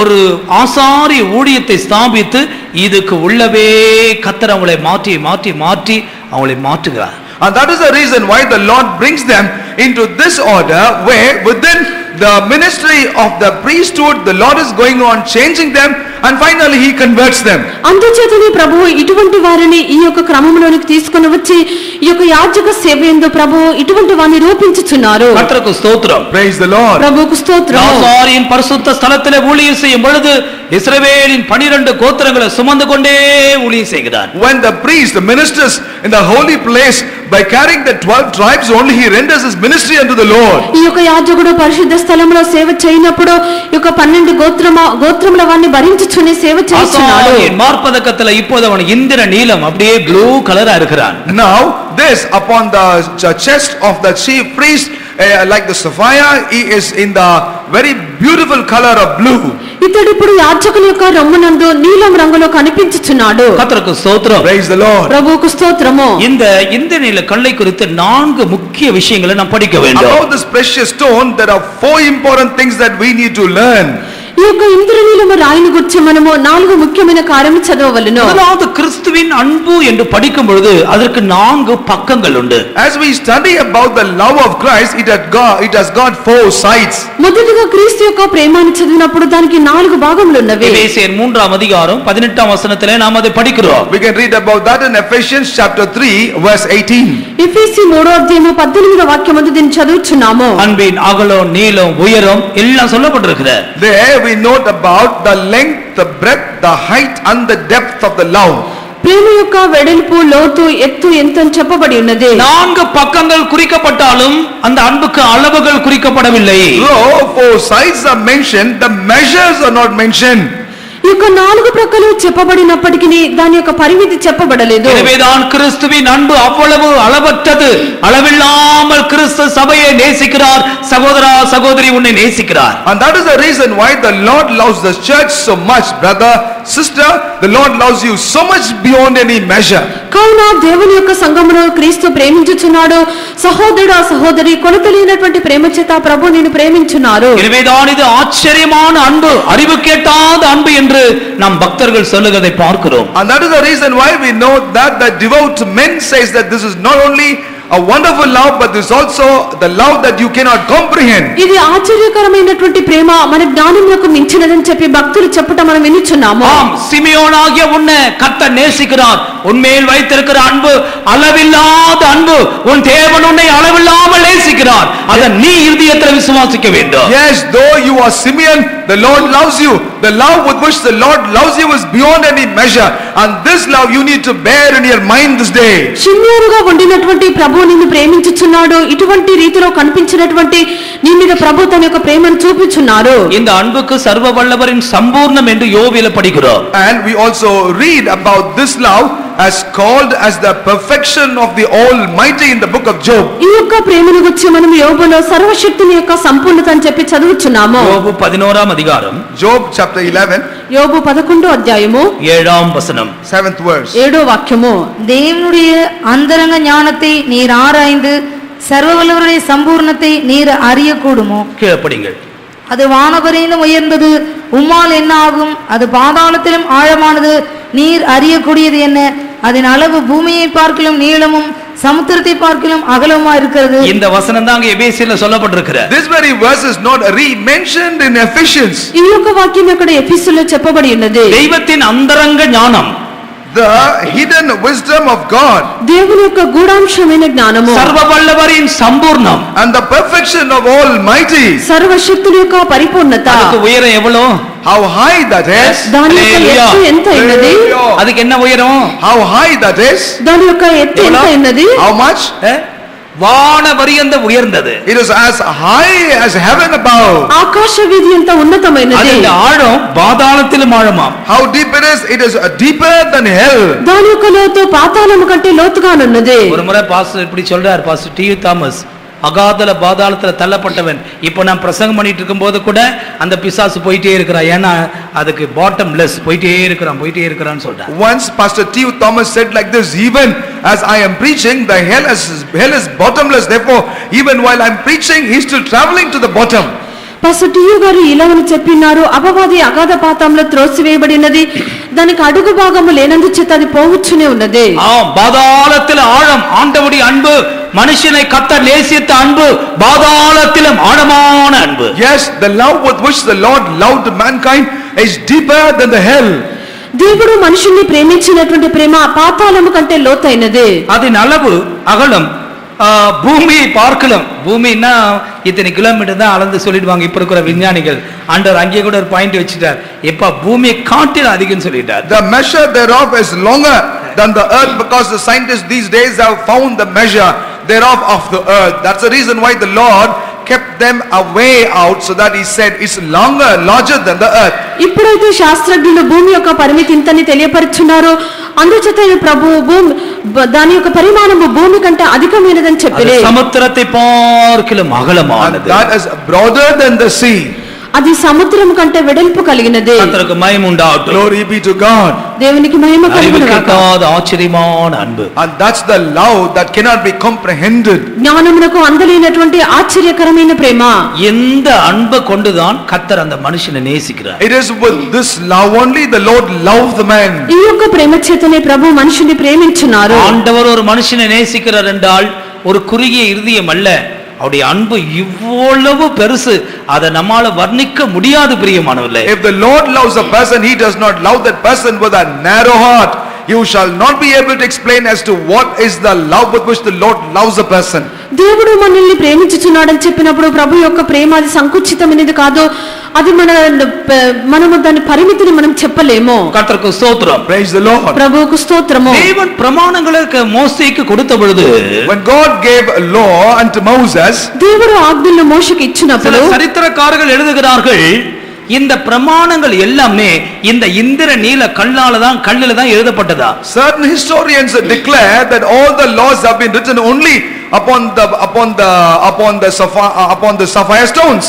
ஒரு ஆசாரிய ஊழியத்தை ஸ்தாபித்து இதுக்கு உள்ளவே கர்த்தர் அவங்களை மாற்றி மாற்றி மாற்றி அவங்களை மாற்றுகிறார். And that is the reason why the Lord brings them into this order, where within the ministry of the priesthood the Lord is going on changing them, and finally he converts them. అందుచేతనే ప్రభువు ఇటువంటి వారిని ఈ యొక్క క్రమములోనికి తీసుకొని వచ్చి ఈ యొక్క యాజక సేవయందు ప్రభువు ఇటువంటి వారిని రూపించుచున్నారు. கர்த்தருக்கு ஸ்தோத்திரம். Praise the Lord. ప్రభువుకు స్తోత్రం. ஆசாரியன் பரிசுத்த ஸ்தலத்திலே ஊழியம் செய்யும் பொழுது இஸ்ரவேலின் 12 கோத்திரங்களை சுமந்து கொண்டே ஊழியம் செய்கிறார். When the priest ministers in the holy place by carrying the 12 tribes, only he renders his ministry unto the Lord. ఈ యొక్క యాజకుడు పరిశుద్ధ స్థలంలో సేవ చేయనప్పుడు ఈ యొక్క 12 గోత్రముల వారిని భరించుచునే సేవ చేస్తున్నాడు. ஆசாரியன் மார்பதக்கத்துல இப்போது அவன் இந்திர நீலம் அப்படியே ப்ளூ கலரா இருக்கிறான். Now this upon the chest of the chief priest, like the sapphire, he is in the very beautiful color of blue. ఇతడు ఇప్పుడు యాజకుని యొక్క రొమ్మునందు నీలం రంగులో కనిపించుచున్నాడు. கர்த்தருக்கு ஸ்தோத்திரம். Praise the Lord. ప్రభువుకు స్తోత్రము. இந்த இந்திர நீல கல்லை குறித்து 4 முக்கிய விஷயங்களை நாம் படிக்க வேண்டும். About this precious stone, there are 4 important things that we need to learn. ఈ యొక్క ఇంద్రనీలము రాయిని గురించి మనము 4 ముఖ్యమైన కార్యము చదవవలెను. முதலாவது கிறிஸ்துவின் அன்பு என்று படிக்கும் பொழுது அதற்கு 4 பக்கங்கள் உண்டு. As we study about the love of Christ, it has got 4 sides. మొదటిగా క్రీస్తు యొక్క ప్రేమను చదివినప్పుడు దానికి 4 భాగములు ఉన్నవి. எபேசியர் 3ஆம் அதிகாரம் 18ஆம் வசனத்திலே நாம் அதை படிக்கிறோம். We can read about that in Ephesians chapter 3 verse 18. ఎఫెసీ 3వ అధ్యాయము 18వ వాక్యమందు దీన్ని చదువుచున్నాము. அன்பின் அகலம் நீளம் உயரம் எல்லாம் சொல்லப்பட்டிருக்கிறது. There we note about the length, the breadth, the height and the depth of the love. ప్రేమ యొక్క వెడల్పు లోతు ఎత్తు ఎంత అని చెప్పబడి ఉన్నది. 4 பக்கங்கள் குறிக்கப்பட்டாலும் அந்த அன்புக்கு அளவுகள் குறிக்கப்படவில்லை. Though 4 sides are mentioned, the measures are not mentioned. ఈ యొక్క నాలుగు ప్రక్కలు చెప్పబడినప్పటికీ దాని యొక్క పరిమితి చెప్పబడలేదు. எனவேதான் கிறிஸ்துவின் அன்பு அவ்வளவு அளவற்றது. அளவில்லாமல் கிறிஸ்து சபையை நேசிக்கிறார். சகோதரா சகோதரி உன்னை நேசிக்கிறார். And that is the reason why the Lord loves the church so much. Brother, sister, the Lord loves you so much beyond any measure. కావున దేవుని యొక్క సంఘమును క్రీస్తు ప్రేమించుచున్నాడు. సహోదరుడా సహోదరి, కొలతలేనటువంటి ప్రేమ చేత ప్రభు నిన్ను ప్రేమించున్నారు. எனவேதான் இது ஆச்சரியமான அன்பு, அறிவு கேட்டாத அன்பு என்று நாம் பக்தர்கள் சொல்லுவதை பார்க்கிறோம். And that is the reason why we know that the devout men says that this is not only a wonderful love, but this is also the love that you cannot comprehend. ఇది ఆశ్చర్యకరమైనటువంటి ప్రేమ, మన జ్ఞానములకు మించినదని చెప్పి భక్తులు చెప్పటం మనం వినుచున్నాము. ஆம், சிமியோனாகிய உன்னை கர்த்தர் நேசிக்கிறார். உன்மேல் வைத்திருக்கிற அன்பு அளவில்லாத அன்பு. உன் தேவன் உன்னை அளவில்லாமல் நேசிக்கிறார். அதை நீ இதயத்தில் விசுவாசிக்க வேண்டும். Yes, though you are Simeon, the Lord loves you. The love with which the Lord loves you is beyond any measure, and this love you need to bear in your mind this day. షిమ్యోనుగా ఉండినటువంటి ప్రభు నిన్ను ప్రేమించుచున్నాడు. ఇటువంటి రీతిలో కనిపించినటువంటి నీ మీద ప్రభు తన యొక్క ప్రేమను చూపించున్నారు. இந்த அன்புக்கு சர்வ வல்லவரின் சம்பூர்ணம் என்று யோவேல படிக்கிறோம். And we also read about this love as called as the perfection of the Almighty in the book of Job. ఈ యొక్క ప్రేమను గురించి మనం యోబులో సర్వశక్తుని యొక్క సంపూర్ణత అని చెప్పి చదువుచున్నాము. யோபு 11ஆம் அதிகாரம், Job chapter 11, యోబు 11వ అధ్యాయము 7ஆம் வசனம். 7th verse. 7వ వాక్యము. தேவனுடைய அந்தரங்க ஞானத்தை நீர் ஆராய்ந்து சர்வவல்லவருடைய சம்பூர்ணத்தை நீர் அறியக்கூடுமோ? கீழே படிங்கள். அது வானவரையிலும் உயர்ந்தது, உம்மால் என்ன ஆகும்? அது பாதாளத்திலும் ஆழமானது, நீர் அறியக்கூடியது என்ன? அதன் அளவு பூமியை பார்க்கிலும் நீளமும் சமுத்திரத்தை பார்க்கிலும் அகலமா இருக்கிறது. இந்த வசனம் தான் எபேசியர்ல சொல்லப்பட்டிருக்கிறது. This very verse is not re-mentioned in Ephesians. ఈ యొక్క వాక్యం ఇక్కడ ఎఫెసీయులో చెప్పబడి ఉన్నది. தெய்வத்தின் அந்தரங்க ஞானம், The hidden wisdom of God, దేవుని యొక్క గూఢాంశమైన జ్ఞానము, சர்வ வல்லவரின் சம்பூர்ணம், and the perfection of Almighty. సర్వశక్తుని యొక్క పరిపూర్ణత. அதுக்கு உயரம் எவ்வளவு? How high that is. దాని యొక్క ఎత్తు ఎంత అయినది? அதுக்கு என்ன உயரம்? How high that is. దాని యొక్క ఎత్తు ఎంత అయినది? How much? வான வரியந்த உயர்ந்தது. It is as high as heaven above. ఆకాశ వీధి ఎంత ఉన్నతమైనది. அதின் ஆழம் பாதாளத்திலும் ஆழமாம். How deep it is. It is deeper than hell. దాని యొక్క లోతు పాతాళము కంటే లోతుగానున్నది. ஒரு முறை பாஸ்டர் இப்படி சொல்றார், பாஸ்டர் டி தாமஸ், அகாதல பாதாளத்துல தள்ளப்பட்டவன். இப்போ நான் பிரசங்கம் பண்ணிட்டு இருக்கும்போது கூட அந்த பிசாசு போயிட்டே இருக்கிறான். ஏன்னா அதுக்கு பாட்டம்லெஸ், போயிட்டே இருக்கிறான்னு சொல்றான். Once Pastor T. Thomas said like this, even as I am preaching, the hell is bottomless. Therefore, even while I am preaching, he is still traveling to the bottom. Pastor TU గారు ఇలాగని చెప్పినారు, అపవాది అగాధ పాతాళంలో త్రోసివేయబడినది, దానికి అడుగు భాగము లేనందు చేత అది పోవచ్చునే ఉన్నది. பாதாளத்தில் ஆழம். ஆண்டவருடைய அன்பு, மனுஷனை கர்த்தர் நேசித்த அன்பு பாதாளத்திலும் ஆழமான அன்பு. Yes, the love with which the Lord loved mankind is deeper than the hell. దేవుడు మనుషుల్ని ప్రేమించినటువంటి ప్రేమ పాతాళము కంటే లోతైనది. அதன் அளவு அகலம் பூமியை பார்க்கலாம். பூமின்னா இத்தனை கிலோமீட்டர் தான் அளந்து சொல்லிடுவாங்க இப்ப இருக்கிற விஞ்ஞானிகள். ஆண்டவர் அங்கே கூட ஒரு பாயிண்ட் வச்சுட்டார், எப்ப பூமியை காட்டில் அதிகம் சொல்லிட்டார். The measure thereof is longer than the earth, because the scientists these days have found the measure thereof of the earth. That's the reason why the Lord kept them away out, so that he said it's larger than the earth. ఇప్పుడైతే శాస్త్రజ్ఞులు భూమి యొక్క పరిమితి ఇంతని తెలియపరుచున్నారు. అందుచేత ప్రభు దాని యొక్క పరిమాణము భూమి కంటే అధికమైనదని చెప్పారు. సముద్రத்தை பார்க்கிலும் అగలமானது. That is broader than the sea. అది సముద్రం కంటే వెడల్పు కలిగినది. கர்த்தருக்கு மகிமை உண்டாகட்டும். Glory be to God. దేవునికి మహిమ కలుగును గాక. ఆశ్చర్యமான అன்பు. And that's the love that cannot be comprehended. జ్ఞానమునకు అందలేనటువంటి ఆశ్చర్యకరమైన ప్రేమ. எந்த அன்பை கொண்டுதான் கர்த்தர் அந்த மனுஷனை நேசிக்கிறார். It is with this love only the Lord loved the man. ఈ యొక్క ప్రేమ చేతనే ప్రభు మనుషుని ప్రేమించున్నారు. ஆண்டவர் ஒரு மனுஷனை நேசிக்கிறார் என்றால் ஒரு குறுகிய இருதயம் அல்ல, அவருடைய அன்பு இவ்வளவு பெருசு, அதை நம்மால வர்ணிக்க முடியாது பிரியமானவர்களே. If the Lord loves a person, he does not love that person with a narrow heart. You shall not be able to explain as to what is the love with which the Lord loves a person. దేవుడు మనల్ని ప్రేమించుచున్నాడని చెప్పినప్పుడు ప్రభు యొక్క ప్రేమ అది సంకుచితమైనది కాదు. అది మనము దాని పరిమితిని మనం చెప్పలేము. கர்த்தருக்கு ஸ்தோத்திரம். Praise the Lord. ప్రభువుకు స్తోత్రము. தேவன் பிரமாணங்களை மோசேக்கு கொடுத்த பொழுது, When God gave a law unto Moses, దేవుడు ఆజ్ఞలు మోషేకి ఇచ్చినప్పుడు சரித்திரக்காரர்கள் எழுதுகிறார்கள், இந்த பிரமாணங்கள் எல்லாமே இந்த இந்திர நீல கல்லில தான் எழுதப்பட்டதா? Certain historians declare that all the laws have been written only upon the sapphire stones.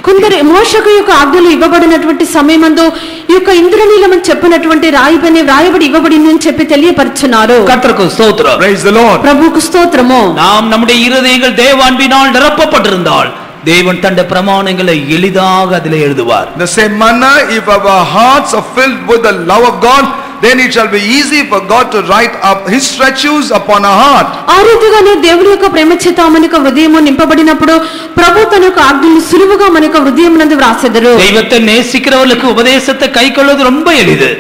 కొందరు మోషకు యొక్క ఆజ్ఞలు ఇవ్వబడినటువంటి సమయమందు ఈ యొక్క ఇంద్రనీలం అని చెప్పినటువంటి రాయిపైన వ్రాయబడి ఇవ్వబడింది అని చెప్పి తెలియపరుచున్నారు. கர்த்தருக்கு ஸ்தோத்திரம். Praise the Lord. ప్రభువుకు స్తోత్రము. நாம் நம்முடைய இருதயங்கள் தேவ அன்பினால் நிரப்பப்பட்டிருந்தால் தேவன் தன்னுடைய பிரமாணங்களை எளிதாக அதிலே எழுதுவார். The same manner, if our hearts are filled with the love of God, then it shall be easy for God to write up his statutes upon our heart. ఆ రీతిగానే దేవుని యొక్క ప్రేమ చేత మన యొక్క హృదయము నింపబడినప్పుడు ప్రభు తన యొక్క ఆజ్ఞలు సులువుగా మన యొక్క హృదయమునందు వ్రాసెదరు. దైవத்தை நேசிக்கிறவர்களுக்கு உபதேசத்தை கைக்கொள்வது ரொம்ப எளிது.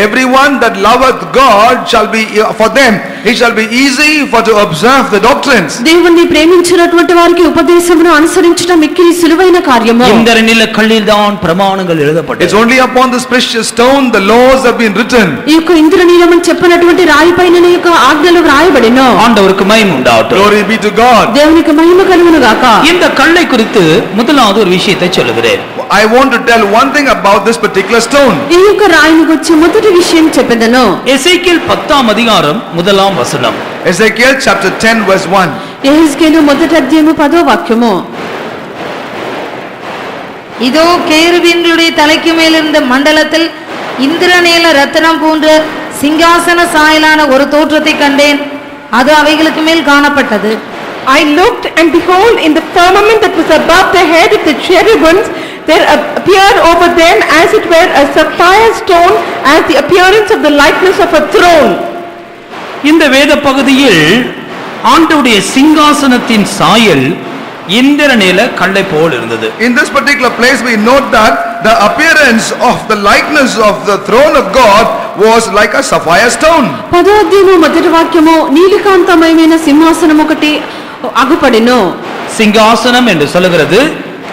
Everyone that loveth God shall be, for them it shall be easy for to observe the doctrines. దేవుణ్ణి ప్రేమించినటువంటి వారికి ఉపదేశమును అనుసరించడం మిక్కిలి సులువైన కార్యము. ఇంద్రనీల కల్లిల్தான் ప్రమాణங்கள் எழுதப்பட்டது. It's only upon this precious stone the laws have been written. ఈ యొక్క ఇంద్రనీలం అని చెప్పినటువంటి రాయిపైన ఈ యొక్క ఆజ్ఞలు వ్రాయబడిను. ஆண்டவருக்கு மகிமை உண்டாகட்டும். Glory be to God. దేవునికి మహిమ కలుగును గాక. இந்த கல்லை குறித்து முதலாவது ஒரு விஷயத்தை சொல்லுகிறேன். I want to tell one thing about this particular stone. ఈ యొక్క రాయిని గురించి మొదటి విషయం చెప్పెదను. ఎసెకియల్ 10వ అధికారం 1వ వచనం. Ezekiel chapter 10 verse 1. యెహెజ్కేలు మొదటి అధ్యాయము 10వ వాక్యము. இதோ கேருபீன்களுடைய தலைக்கு மேலிருந்த மண்டலத்தில் இந்திரநீல ரத்தினம் போன்ற சிங்காசன சாயலான ஒரு தோற்றத்தை கண்டேன். அது அவைகளுக்கு மேல் காணப்பட்டது. I looked, and behold, in the firmament that was above the head of the cherubims, there appeared over them as it were a sapphire stone, as the appearance of the likeness of a throne. இந்த வேத பகுதியில் ஆண்டவருடைய சிங்காசனத்தின் சாயல் இந்திரநீல கல்லை போல் இருந்தது. In this particular place we note that the appearance of the likeness of the throne of God was like a sapphire stone. 10వ అధ్యాయము మొదటి వాక్యము నీలికాంతమయమైన సింహాసనం ఒకటి అగుపడెను. சிங்காசனம் என்று சொல்லுகிறது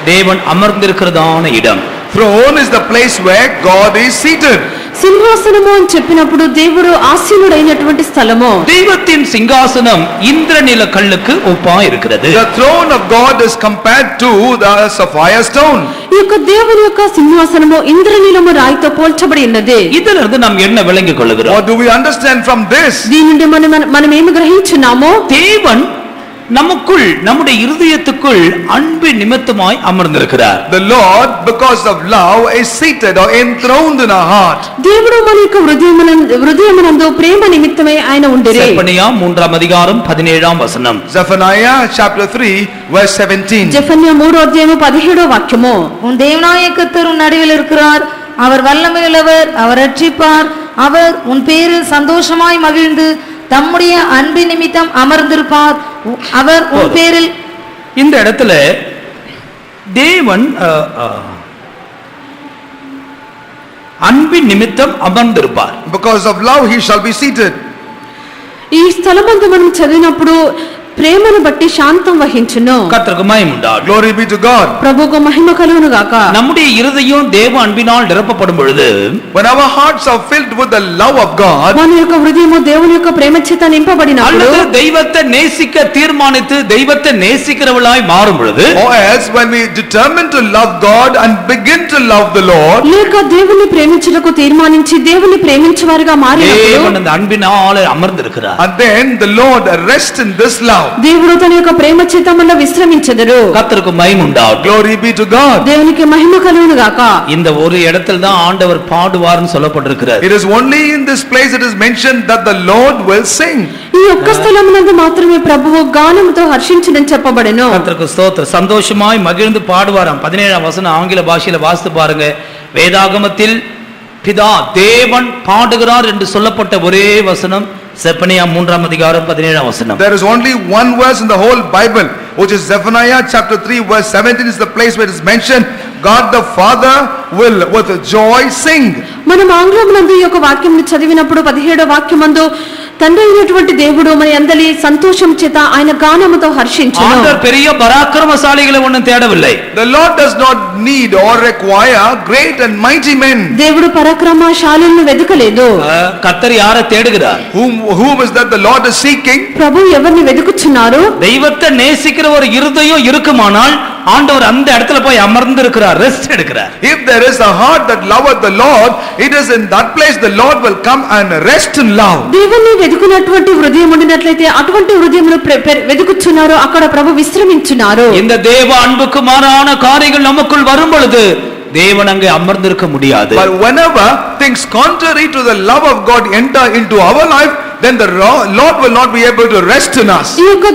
தேவன் அமர்ந்திருக்கிறதான இடம். Throne is the place where God is seated. సింహాసనము అని చెప్పినప్పుడు దేవుడు ఆసీనుడైనటువంటి స్థలము. தெய்வத்தின் சிங்காசனம் இந்திரநீல கல்லுக்கு ஒப்பா இருக்கிறது. The throne of God is compared to the sapphire stone. ఈ యొక్క దేవుని యొక్క సింహాసనము ఇంద్రనీలము రాయితో పోల్చబడి ఉన్నది. இதிலிருந்து நாம் என்ன விளங்கிக் கொள்கிறோம்? What do we understand from this? దీని నుండి మనం ఏమి గ్రహించున్నామో, தேவன் நமக்குள் நம்முடைய இருதயத்துக்குள் அன்பு நிமித்தமாய் அமர்ந்திருக்கிறார். The Lord, because of love, is seated or enthroned in our heart. దేవుడు మన యొక్క హృదయమునందు ప్రేమ నిమిత్తమై ఆయన ఉండిరి. செப்பனியா 3వ அதிகாரம் 17వ వచనం. Zephaniah chapter 3 verse 17. జెఫన్యా 3వ అధ్యాయము 17వ వాక్యము. உன் தேவனாய கர்த்தர் உன் நடுவில் இருக்கிறார். அவர் வல்லமையுள்ளவர், அவர் ரட்சிப்பார். அவர் உன் பேரில் சந்தோஷமாய் மகிழ்ந்து தம்முடைய அன்பு நிமித்தம் அமர்ந்திருப்பார். அவர் உன் பேரில். இந்த இடத்துல தேவன் அன்பின் நிமித்தம் அமர்ந்திருப்பார். Because of love he shall be seated. ఈ స్థలమందు మనం చదివినప్పుడు ప్రేమను బట్టి శాంతం వహించును. கர்த்தருக்கு மகிமை உண்டாகட்டும். Glory be to God. ప్రభువుకు మహిమ కలుగును గాక. நம்முடைய இருதயம் தேவ அன்பினால் நிரப்பப்படும் பொழுது, when our hearts are filled with the love of God, మన యొక్క హృదయము దేవుని యొక్క ప్రేమ చేత నింపబడినప్పుడు, அல்லது தெய்வத்தை நேசிக்க தீர்மானித்து தெய்வத்தை நேசிக்கிறவளாய் மாறும் பொழுது, or else when we determine to love God and begin to love the Lord, లేక దేవుని ప్రేమించుటకు తీర్మానించి దేవుని ప్రేమించువారుగా మారినప్పుడు, தேவன் அந்த அன்பினால் அமர்ந்திருக்கிறார். and then the Lord rests in this love. దేవుడు తన యొక్క ప్రేమ చేత మనలో విశ్రమించెదరు. கர்த்தருக்கு மகிமை உண்டாகட்டும். Glory be to God. దేవునికి మహిమ కలుగును గాక. இந்த ஒரு இடத்தில் தான் ஆண்டவர் பாடுவார்னு சொல்லப்பட்டிருக்கிறார். It is only in this place it is mentioned that the Lord will sing. ఈ ఒక్క స్థలమునందు మాత్రమే ప్రభువు గానముతో హర్షించునని చెప్పబడెను. கர்த்தருக்கு ஸ்தோத்திரம். சந்தோஷமாய் மகிழ்ந்து பாடுவாராம். 17వ வசனம் ஆங்கில பாஷையில வாசித்து பாருங்க. வேதாகமத்தில் பிதா தேவன் பாடுகிறார் என்று சொல்லப்பட்ட ஒரே வசனம் செப்பனியா 3వ அதிகாரம் 17వ வசனம். There is only one verse in the whole Bible, which is Zephaniah chapter 3 verse 17 is the place where it is mentioned God the Father will with joy sing. మనం ఆంగ్లమునందు ఈ యొక్క వాక్యమును చదివినప్పుడు 17వ వాక్యమందు తండ్రి అయినటువంటి దేవుడు మన అందరి సంతోషం చేత ఆయన గానముతో హర్షించును. ஆண்டவர் பெரிய பராக்கிரமசாலிகளை ஒண்ணும் தேடவில்லை. The Lord does not need or require great and mighty men. దేవుడు పరాక్రమశాలులను వెదకలేదు. கர்த்தர் யாரை தேடுகிறார்? Whom is that the Lord is seeking? ప్రభు ఎవరిని వెదుకుచున్నారు? தெய்வத்தை நேசிக்கிற ஒரு இருதயம் இருக்குமானால் ஆண்டவர் அந்த இடத்துல போய் அமர்ந்து இருக்கிறார், ரெஸ்ட் எடுக்கிறார். If there is a heart that loveth the Lord, it is in that place the Lord will come and rest in love. దేవుని వెదుకున్నటువంటి హృదయం ఉండినట్లయితే అటువంటి హృదయమును వెదుకుచున్నారో అక్కడ ప్రభు విశ్రమించున్నారు. இந்த தேவ அன்புக்கு மாறான காரியங்கள் நமக்குள் வரும் பொழுது தேவன் அங்கே அமர்ந்திருக்க முடியாது. But whenever things contrary to the love of God enter into our life, then the Lord will not be able to rest in us. ఈ యొక్క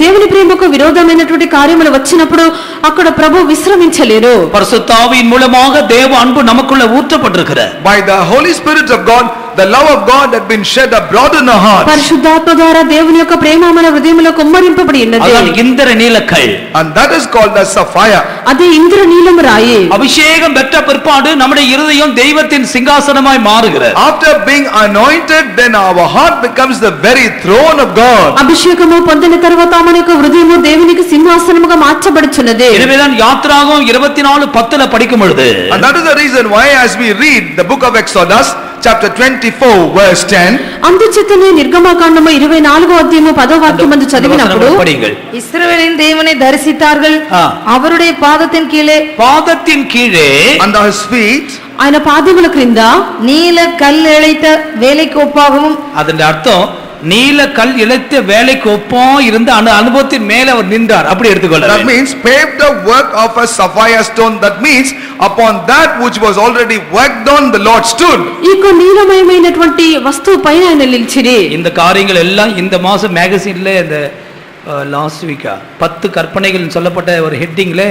దేవుని ప్రేమకు విరోధమైనటువంటి కార్యములు వచ్చినప్పుడు అక్కడ ప్రభు విశ్రమించలేరు. பரிசுத்த ஆவியின் மூலமாக தேவ அன்பு நமக்குள்ள ஊற்றப்பட்டிருக்கிறது. By the Holy Spirit of God, the love of God had been shed abroad in our hearts. పరిశుద్ధాత్మ ద్వారా దేవుని యొక్క ప్రేమ మన హృదయములో కుమ్మరింపబడి ఉన్నది. అదే ఇంద్రనీలకల్. And that is called as sapphire. అదే ఇంద్రనీలం రాయి. அபிஷேகம் பெற்ற பிற்பாடு நம்முடைய இருதயம் தெய்வத்தின் சிங்காசனமாய் மாறுகிறது. After being anointed, then our heart becomes the very throne of God. అభిషేకము పొందిన తరువాత మన యొక్క హృదయము దేవునికి సింహాసనముగా మార్చబడుచున్నది. எனவேதான் யாத்ராகமம் 24:10 படிக்கும் பொழுது, and that is the reason why as we read the book of Exodus chapter 24 verse 10, అందుచేతనే నిర్గమకాండము 24వ అధ్యాయము 10వ వాక్యమందు చదివినప్పుడు, இஸ்ரவேலின் தேவனை தரிசித்தார்கள், அவருடைய பாதத்தின் கீழே under his feet, ఆయన పాదముల క్రింద நீல கல் இழைத்த வேலைக்கு ஒப்பாகவும், அதன் அர்த்தம் நீல கல் இழைத்த வேலைக்கு ஒப்பா இருந்த அனுபவத்தின் மேல அவர் நின்றார், அப்படி எடுத்துக்கொள்ள. That means paved the work of a sapphire stone. That means upon that which was already worked on, the Lord stood. ఈ నీలమయమైనటువంటి వస్తువు పైన ఆయన నిలిచిరి. இந்த காரியங்கள் எல்லாம் இந்த மாசம் மேகசின்ல இந்த லாஸ்ட் வீக்கா 10 கற்பனைகள் சொல்லப்பட்ட ஒரு ஹெட்டிங்ல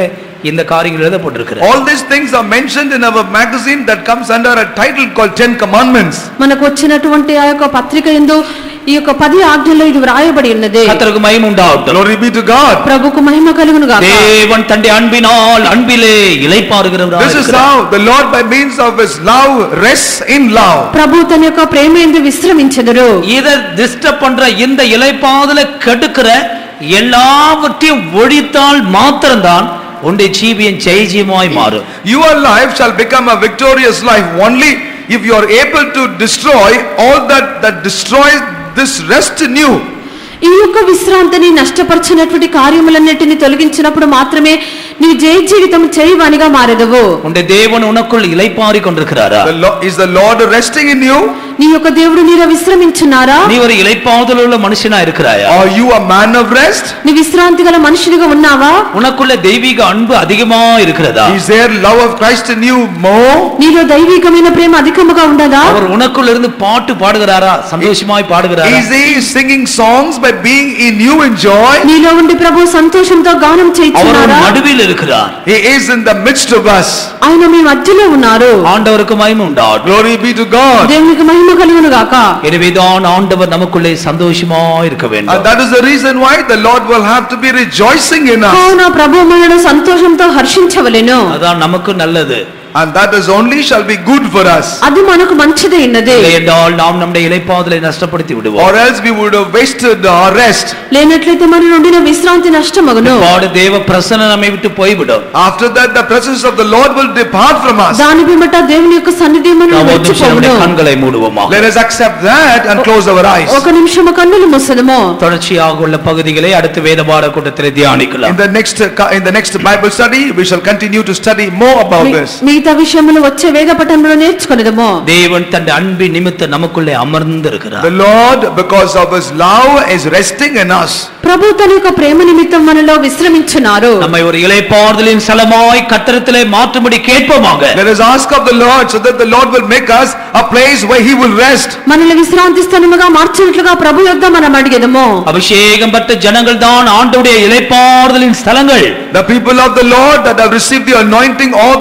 இந்த காரியங்கள் எழுதப்பட்டிருக்கிறது. All these things are mentioned in our magazine that comes under a title called 10 Commandments. మనకు వచ్చినటువంటి ఆ యొక్క పత్రిక యందు ఈ యొక్క 10 ఆజ్ఞల్లో ఇది వ్రాయబడి ఉన్నది. கர்த்தருக்கு மகிமை உண்டாகட்டும். Glory be to God. ప్రభువుకు మహిమ కలుగును గాక. தேவன் தன்னுடைய அன்பினால் அன்பிலே இளைப்பாறுகிறவராய் This is how the Lord by means of his love rests in love. ప్రభు తన యొక్క ప్రేమ యందు విశ్రమించెదరు. இத டிஸ்டர்ப் பண்ற இந்த இளைப்பாறுதல கெடுக்கிற எல்லாவற்றையும் ஒழித்தால் மாத்திரம்தான் உன்னுடைய ஜீவியம் ஜெயஜீவமாய் மாறும். Your life shall become a victorious life only if you are able to destroy all that destroys this rest in you. ఈ యొక్క విశ్రాంతిని నష్టపరిచినటువంటి కార్యములన్నిటిని తొలగించినప్పుడు మాత్రమే నీ జయ జీవితం చేయవానిగా మారెదవు. உன்னுடைய தேவன் உனக்குள் இளைப்பாறி கொண்டிருக்கிறாரா? Is the Lord resting in you? నీ యొక్క దేవుడు నీలో విశ్రమించున్నారా? நீ ஒரு இளைப்பாறுதலுள்ள மனுஷனா இருக்கிறாயா? Are you a man of rest? నీ విశ్రాంతి గల మనుషుడిగా ఉన్నావా? உனக்குள்ள தெய்வீக அன்பு அதிகமா இருக்கிறதா? Is there love of Christ in you more? నీలో దైవికమైన ప్రేమ అధికముగా ఉండదా? அவர் உனக்குள்ள இருந்து பாட்டு பாடுகிறாரா? சந்தோஷமாய் பாடுகிறாரா? Is he singing songs by being in you in joy? నీలో ఉండి ప్రభు సంతోషంతో గానం அவர் చేయించున్నారా? நடுவில் இருக்கிறார். He is in the midst of us. ఆయన మీ మధ్యలో ఉన్నారు. ஆண்டவருக்கு மகிமை உண்டாகட்டும். Glory be to God. దేవునికి మహిమ కలుగును గాక. எனவேதான் ஆண்டவர் நமக்குள்ளே சந்தோஷமாய் இருக்க And வேண்டும். that is the reason why the Lord will have to be rejoicing in us. కావున ప్రభు మనను సంతోషంతో హర్షించవలెను. அதான் நமக்கு நல்லது. And that is only shall be good for us. అది మనకు మంచిదే ఉన్నది. இல்லையென்றால் நாம் நம்முடைய இளைப்பாறுதலை நஷ்டப்படுத்தி விடுவோம். Or else we would have wasted our rest. లేనట్లయితే మన నుండిన విశ్రాంతి నష్టమగును. பாடு தேவ பிரசன்னம் நம்மை விட்டு போய்விடும். After that the presence of the Lord will depart from us. దాని పిమ్మట దేవుని యొక్క సన్నిధి మనల్ని நாம் ஒரு நிமிஷம் విడిచిపోవును. நம்முடைய கண்களை மூடுவோமா? Let us accept that and close our eyes. ఒక నిమిషము కన్నులు మూసెదము. தொடர்ச்சியாக உள்ள பகுதிகளை அடுத்த வேதபாட கூட்டத்தில் தியானிக்கலாம். In the next Bible study we shall continue to study more about this. మిగతా విషయములు వచ్చే వేద పఠనంలో నేర్చుకొనేదము. தேவன் தன் அன்பின் நிமித்தம் நமக்குள்ளே அமர்ந்து இருக்கிறார். The Lord because of his love is resting in us. ప్రభు తన యొక్క ప్రేమ నిమిత్తం మనలో విశ్రమించున్నారు. நம்மை ஒரு இளைப்பாறுதலின் ஸ்தலமாய் கர்த்தரிடத்திலே மாற்றும்படி கேட்போமாக. Let us ask of the Lord so that the Lord will make us a place where he will rest. మనల్ని విశ్రాంతి స్థలముగా మార్చినట్లుగా ప్రభు యొద్ద మనం అడిగెదము. அபிஷேகம் பெற்ற ஜனங்கள் தான் ஆண்டவருடைய இளைப்பாறுதலின் ஸ்தலங்கள். The people of the Lord that have received the anointing or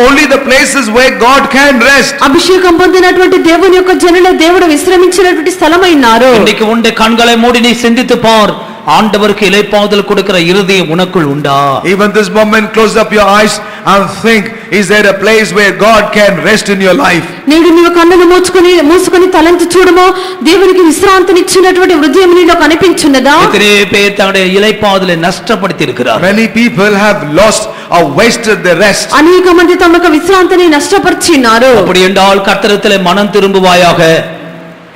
only the places where God can rest. అభిషేకం పొందినటువంటి దేవుని యొక్క జనుల దేవుడు విశ్రమించినటువంటి స్థలమైనారు. இன்னைக்கு உன்னுடைய கண்களை மூடி நீ சிந்தித்து பார். ஆண்டவருக்கு இளைப்பாறுதல் கொடுக்கிற இருதயம் உனக்குள் உண்டா? Even this moment close up your eyes and think, is there a place where God can rest in your life? నేడు నీవు కన్నులు మూసుకొని తలంచి చూడము. దేవునికి విశ్రాంతినిచ్చినటువంటి హృదయం నీలో కనిపించున్నదా? எத்தனை பேர் தங்களுடைய இளைப்பாறுதலை நஷ்டப்படுத்தி இருக்கிறார். Many people have lost or wasted their rest. అనేక మంది తమ యొక్క విశ్రాంతిని నష్టపరిచినారు. அப்படி என்றால் கர்த்தரிடத்திலே மனம் திரும்புவாயாக.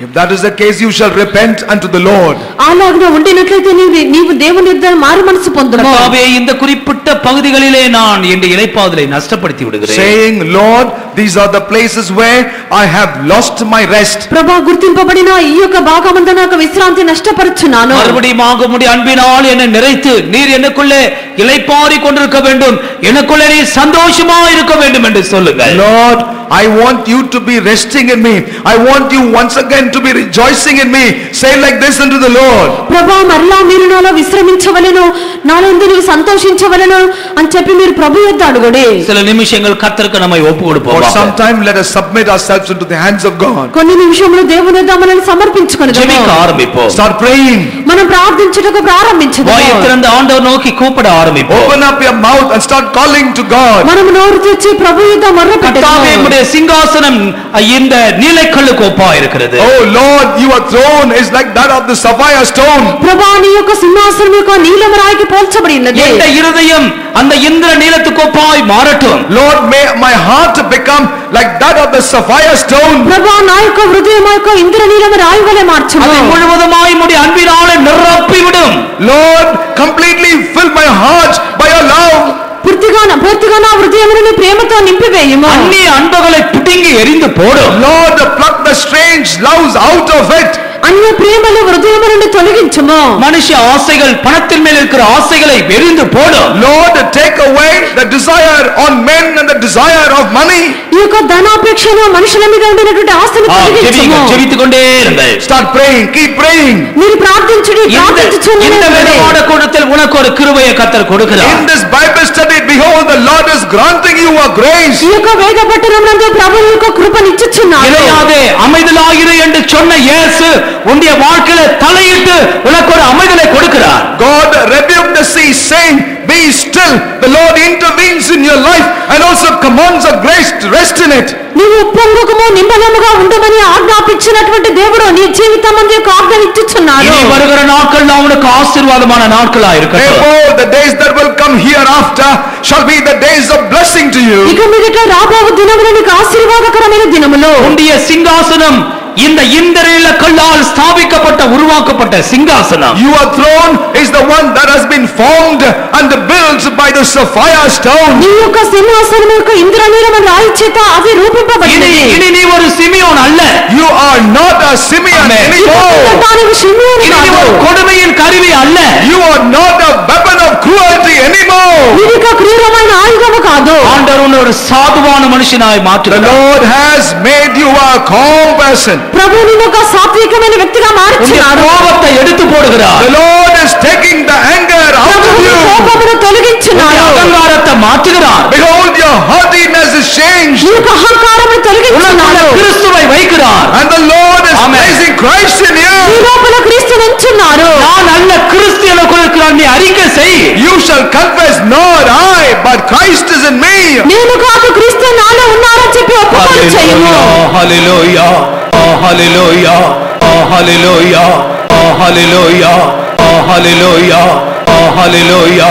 If that is the case, you shall repent unto the Lord. అలాగ ఉండినట్లయితే నీవు దేవుని యొద్ద మారు మనసు పొందుము. கர்த்தாவே இந்த குறிப்பிட்ட பகுதிகளிலே நான் என் இளைப்பாறுதலை நஷ்டப்படுத்தி விடுகிறேன். Saying, Lord, these are the places where I have lost my rest. ప్రభా గుర్తింపబడిన ఈ యొక్క భాగమందు నాకు విశ్రాంతి నష్టపరుచున్నాను. மறுபடியும் உம்முடைய அன்பினால் என்னை நிறைத்து நீர் எனக்குள்ளே இளைப்பாறி கொண்டிருக்க வேண்டும், எனக்குள்ளே நீர் சந்தோஷமா இருக்க வேண்டும் என்று சொல்லுங்கள். Lord, I want you to be resting in me. I want you once again to be rejoicing in me. Say like this unto the Lord. ప్రభా మరలా మీరు నాలో విశ్రమించవలెను, నాలోందు నీవు సంతోషించవలెను అని చెప్పి మీరు ప్రభు యొద్ద అడుగుడి. சில நிமிஷங்கள் கர்த்தருக்கு நம்மை ஒப்பு கொடுப்போம். For some time let us submit ourselves into the hands of God. కొన్ని నిమిషములు దేవుని యొద్ద మనల్ని సమర్పించుకొనుదాము. ஜெபிக்க ஆரம்பிப்போம். Start praying. మనం ప్రార్థించుటకు ప్రారంభించుదాము. வாயை திறந்து ஆண்டவர் நோக்கி கூப்பிட ஆரம்பிப்போம். Open up your mouth and start calling to God. మనం నోరు తెరిచి ప్రభు యొద్ద మొర్రపెట్టుదాము. கர்த்தாவே உம்முடைய சிங்காசனம் இந்த நீலக்கல்லுக்கு ஒப்பா இருக்கிறது. Oh Lord, your throne is like that of the sapphire stone. ప్రభా నీ యొక్క సింహాసనం యొక్క నీలము రాయికి పోల్చబడి ఉన్నది. இந்த இருதயம் அந்த இந்திர நீலத்துக்கு ஒப்பாய் மாறட்டும். Lord, may my heart become like that of the sapphire stone. ప్రభా నా యొక్క హృదయం యొక్క ఇంద్ర నీలము రాయి వలె మార్చుము. அதை முழுவதுமாய் உம்முடைய அன்பினாலே நிரப்பி விடும். Lord, completely fill my heart by your love. పూర్తిగా నా హృదయమును ప్రేమతో నింపివేయుము. அந்நிய அன்புகளை பிடுங்கி எரிந்து போடும். Lord, pluck the strange loves out of it. అన్య ప్రేమలు హృదయము నుండి తొలగించుము. மனுஷ ஆசைகள், பணத்தின் மேல் இருக்கிற ஆசைகளை எரிந்து போடும். Lord, take away the desire on men and the desire of money. ఈ యొక్క ధనాపేక్షను మనుషుల మీద ఉండినటువంటి ఆశను తొలగించుము. ஜெபித்துக்கொண்டே இருங்கள். Start praying, keep praying. మీరు ప్రార్థించుడి, ప్రార్థించుచునే இந்த வேதபாட கூட்டத்தில் உனக்கு ஒரு கிருபையை கர்த்தர் கொடுக்கிறார். In this Bible study, behold, the Lord is granting you a grace. ఈ యొక్క వేద పట్టణమునందు ప్రభువు యొక్క కృపనిచ్చుచున్నాడు. இளையாதே அமைதலாயிரு என்று சொன்ன இயேசு உன்னுடைய வாழ்க்கையில தலையிட்டு உனக்கு ஒரு அமைதலை கொடுக்கிறார். God rebuked the sea, saying, be still. The Lord intervenes in your life and also commands a grace to rest in it. నీవు ఉప్పొంగుకము నిమ్మలముగా ఉండమని ఆజ్ఞాపించినటువంటి దేవుడు నీ జీవితమందు యొక్క ఆజ్ఞ ఇచ్చుచున్నాడు. ఇని வருகிற நாட்கள் உனக்கு ஆசீர்வாதமான நாட்களா இருக்கட்டும். Therefore, the days that will come hereafter shall be the days of blessing to you. ఇక మీదట రాబోవు దినములు నీకు ఆశీర్వాదకరమైన దినములు. உன்னுடைய சிங்காசனம் இந்த இந்திர கல்லால் ஸ்தாபிக்கப்பட்ட உருவாக்கப்பட்ட சிங்காசனம். Your throne is the one that has been formed and built by the sapphire stone. నీ యొక్క సింహాసనం యొక్క ఇంద్రనీలము రాయి చేత అది రూపింపబడినది. ఇని నీ ஒரு సిమియోన్ அல்ல. You are not a Simeon anymore. నీవు షిమ్యోను இனி நீ కాదు. ஒரு கொடுமையின் கருவி அல்ல. You are not a weapon of cruelty anymore. నీవు ఇక క్రూరమైన ఆయుధము కాదు. ஆண்டவர் உன்னை ஒரு சாதுவான மனுஷனாய் The மாற்றுகிறார். Lord has made you a calm person. ప్రభు నిన్ను ఒక సాత్వికమైన వ్యక్తిగా உன்னுடைய మార్చున్నాడు. கோபத்தை எடுத்து போடுகிறார். The Lord is taking the anger out of ప్రభువు నీ you. కోపమును తొలగించున్నాడు. அகங்காரத்தை மாற்றுகிறார். Behold, your haughtiness is changed. నీ యొక్క అహంకారమును తొలగించున్నాడు. கிறிஸ்துவை வைக்கிறார். And the Lord is Amen. placing Christ in నీ you. లోపల క్రీస్తును ఉంచున్నాడు. நான் நல்ல கிறிஸ்தியனுக்கு இருக்கிறான், நீ அறிக்கை செய். You shall confess, not I, but Christ is in me. నేను కాదు క్రీస్తు నాలో ఉన్నారని చెప్పి ఒప్పుకోలు చేయము. హల్లెలూయా, హల్లెలూయా, హల్లెలూయా, హల్లెలూయా, హల్లెలూయా, హల్లెలూయా,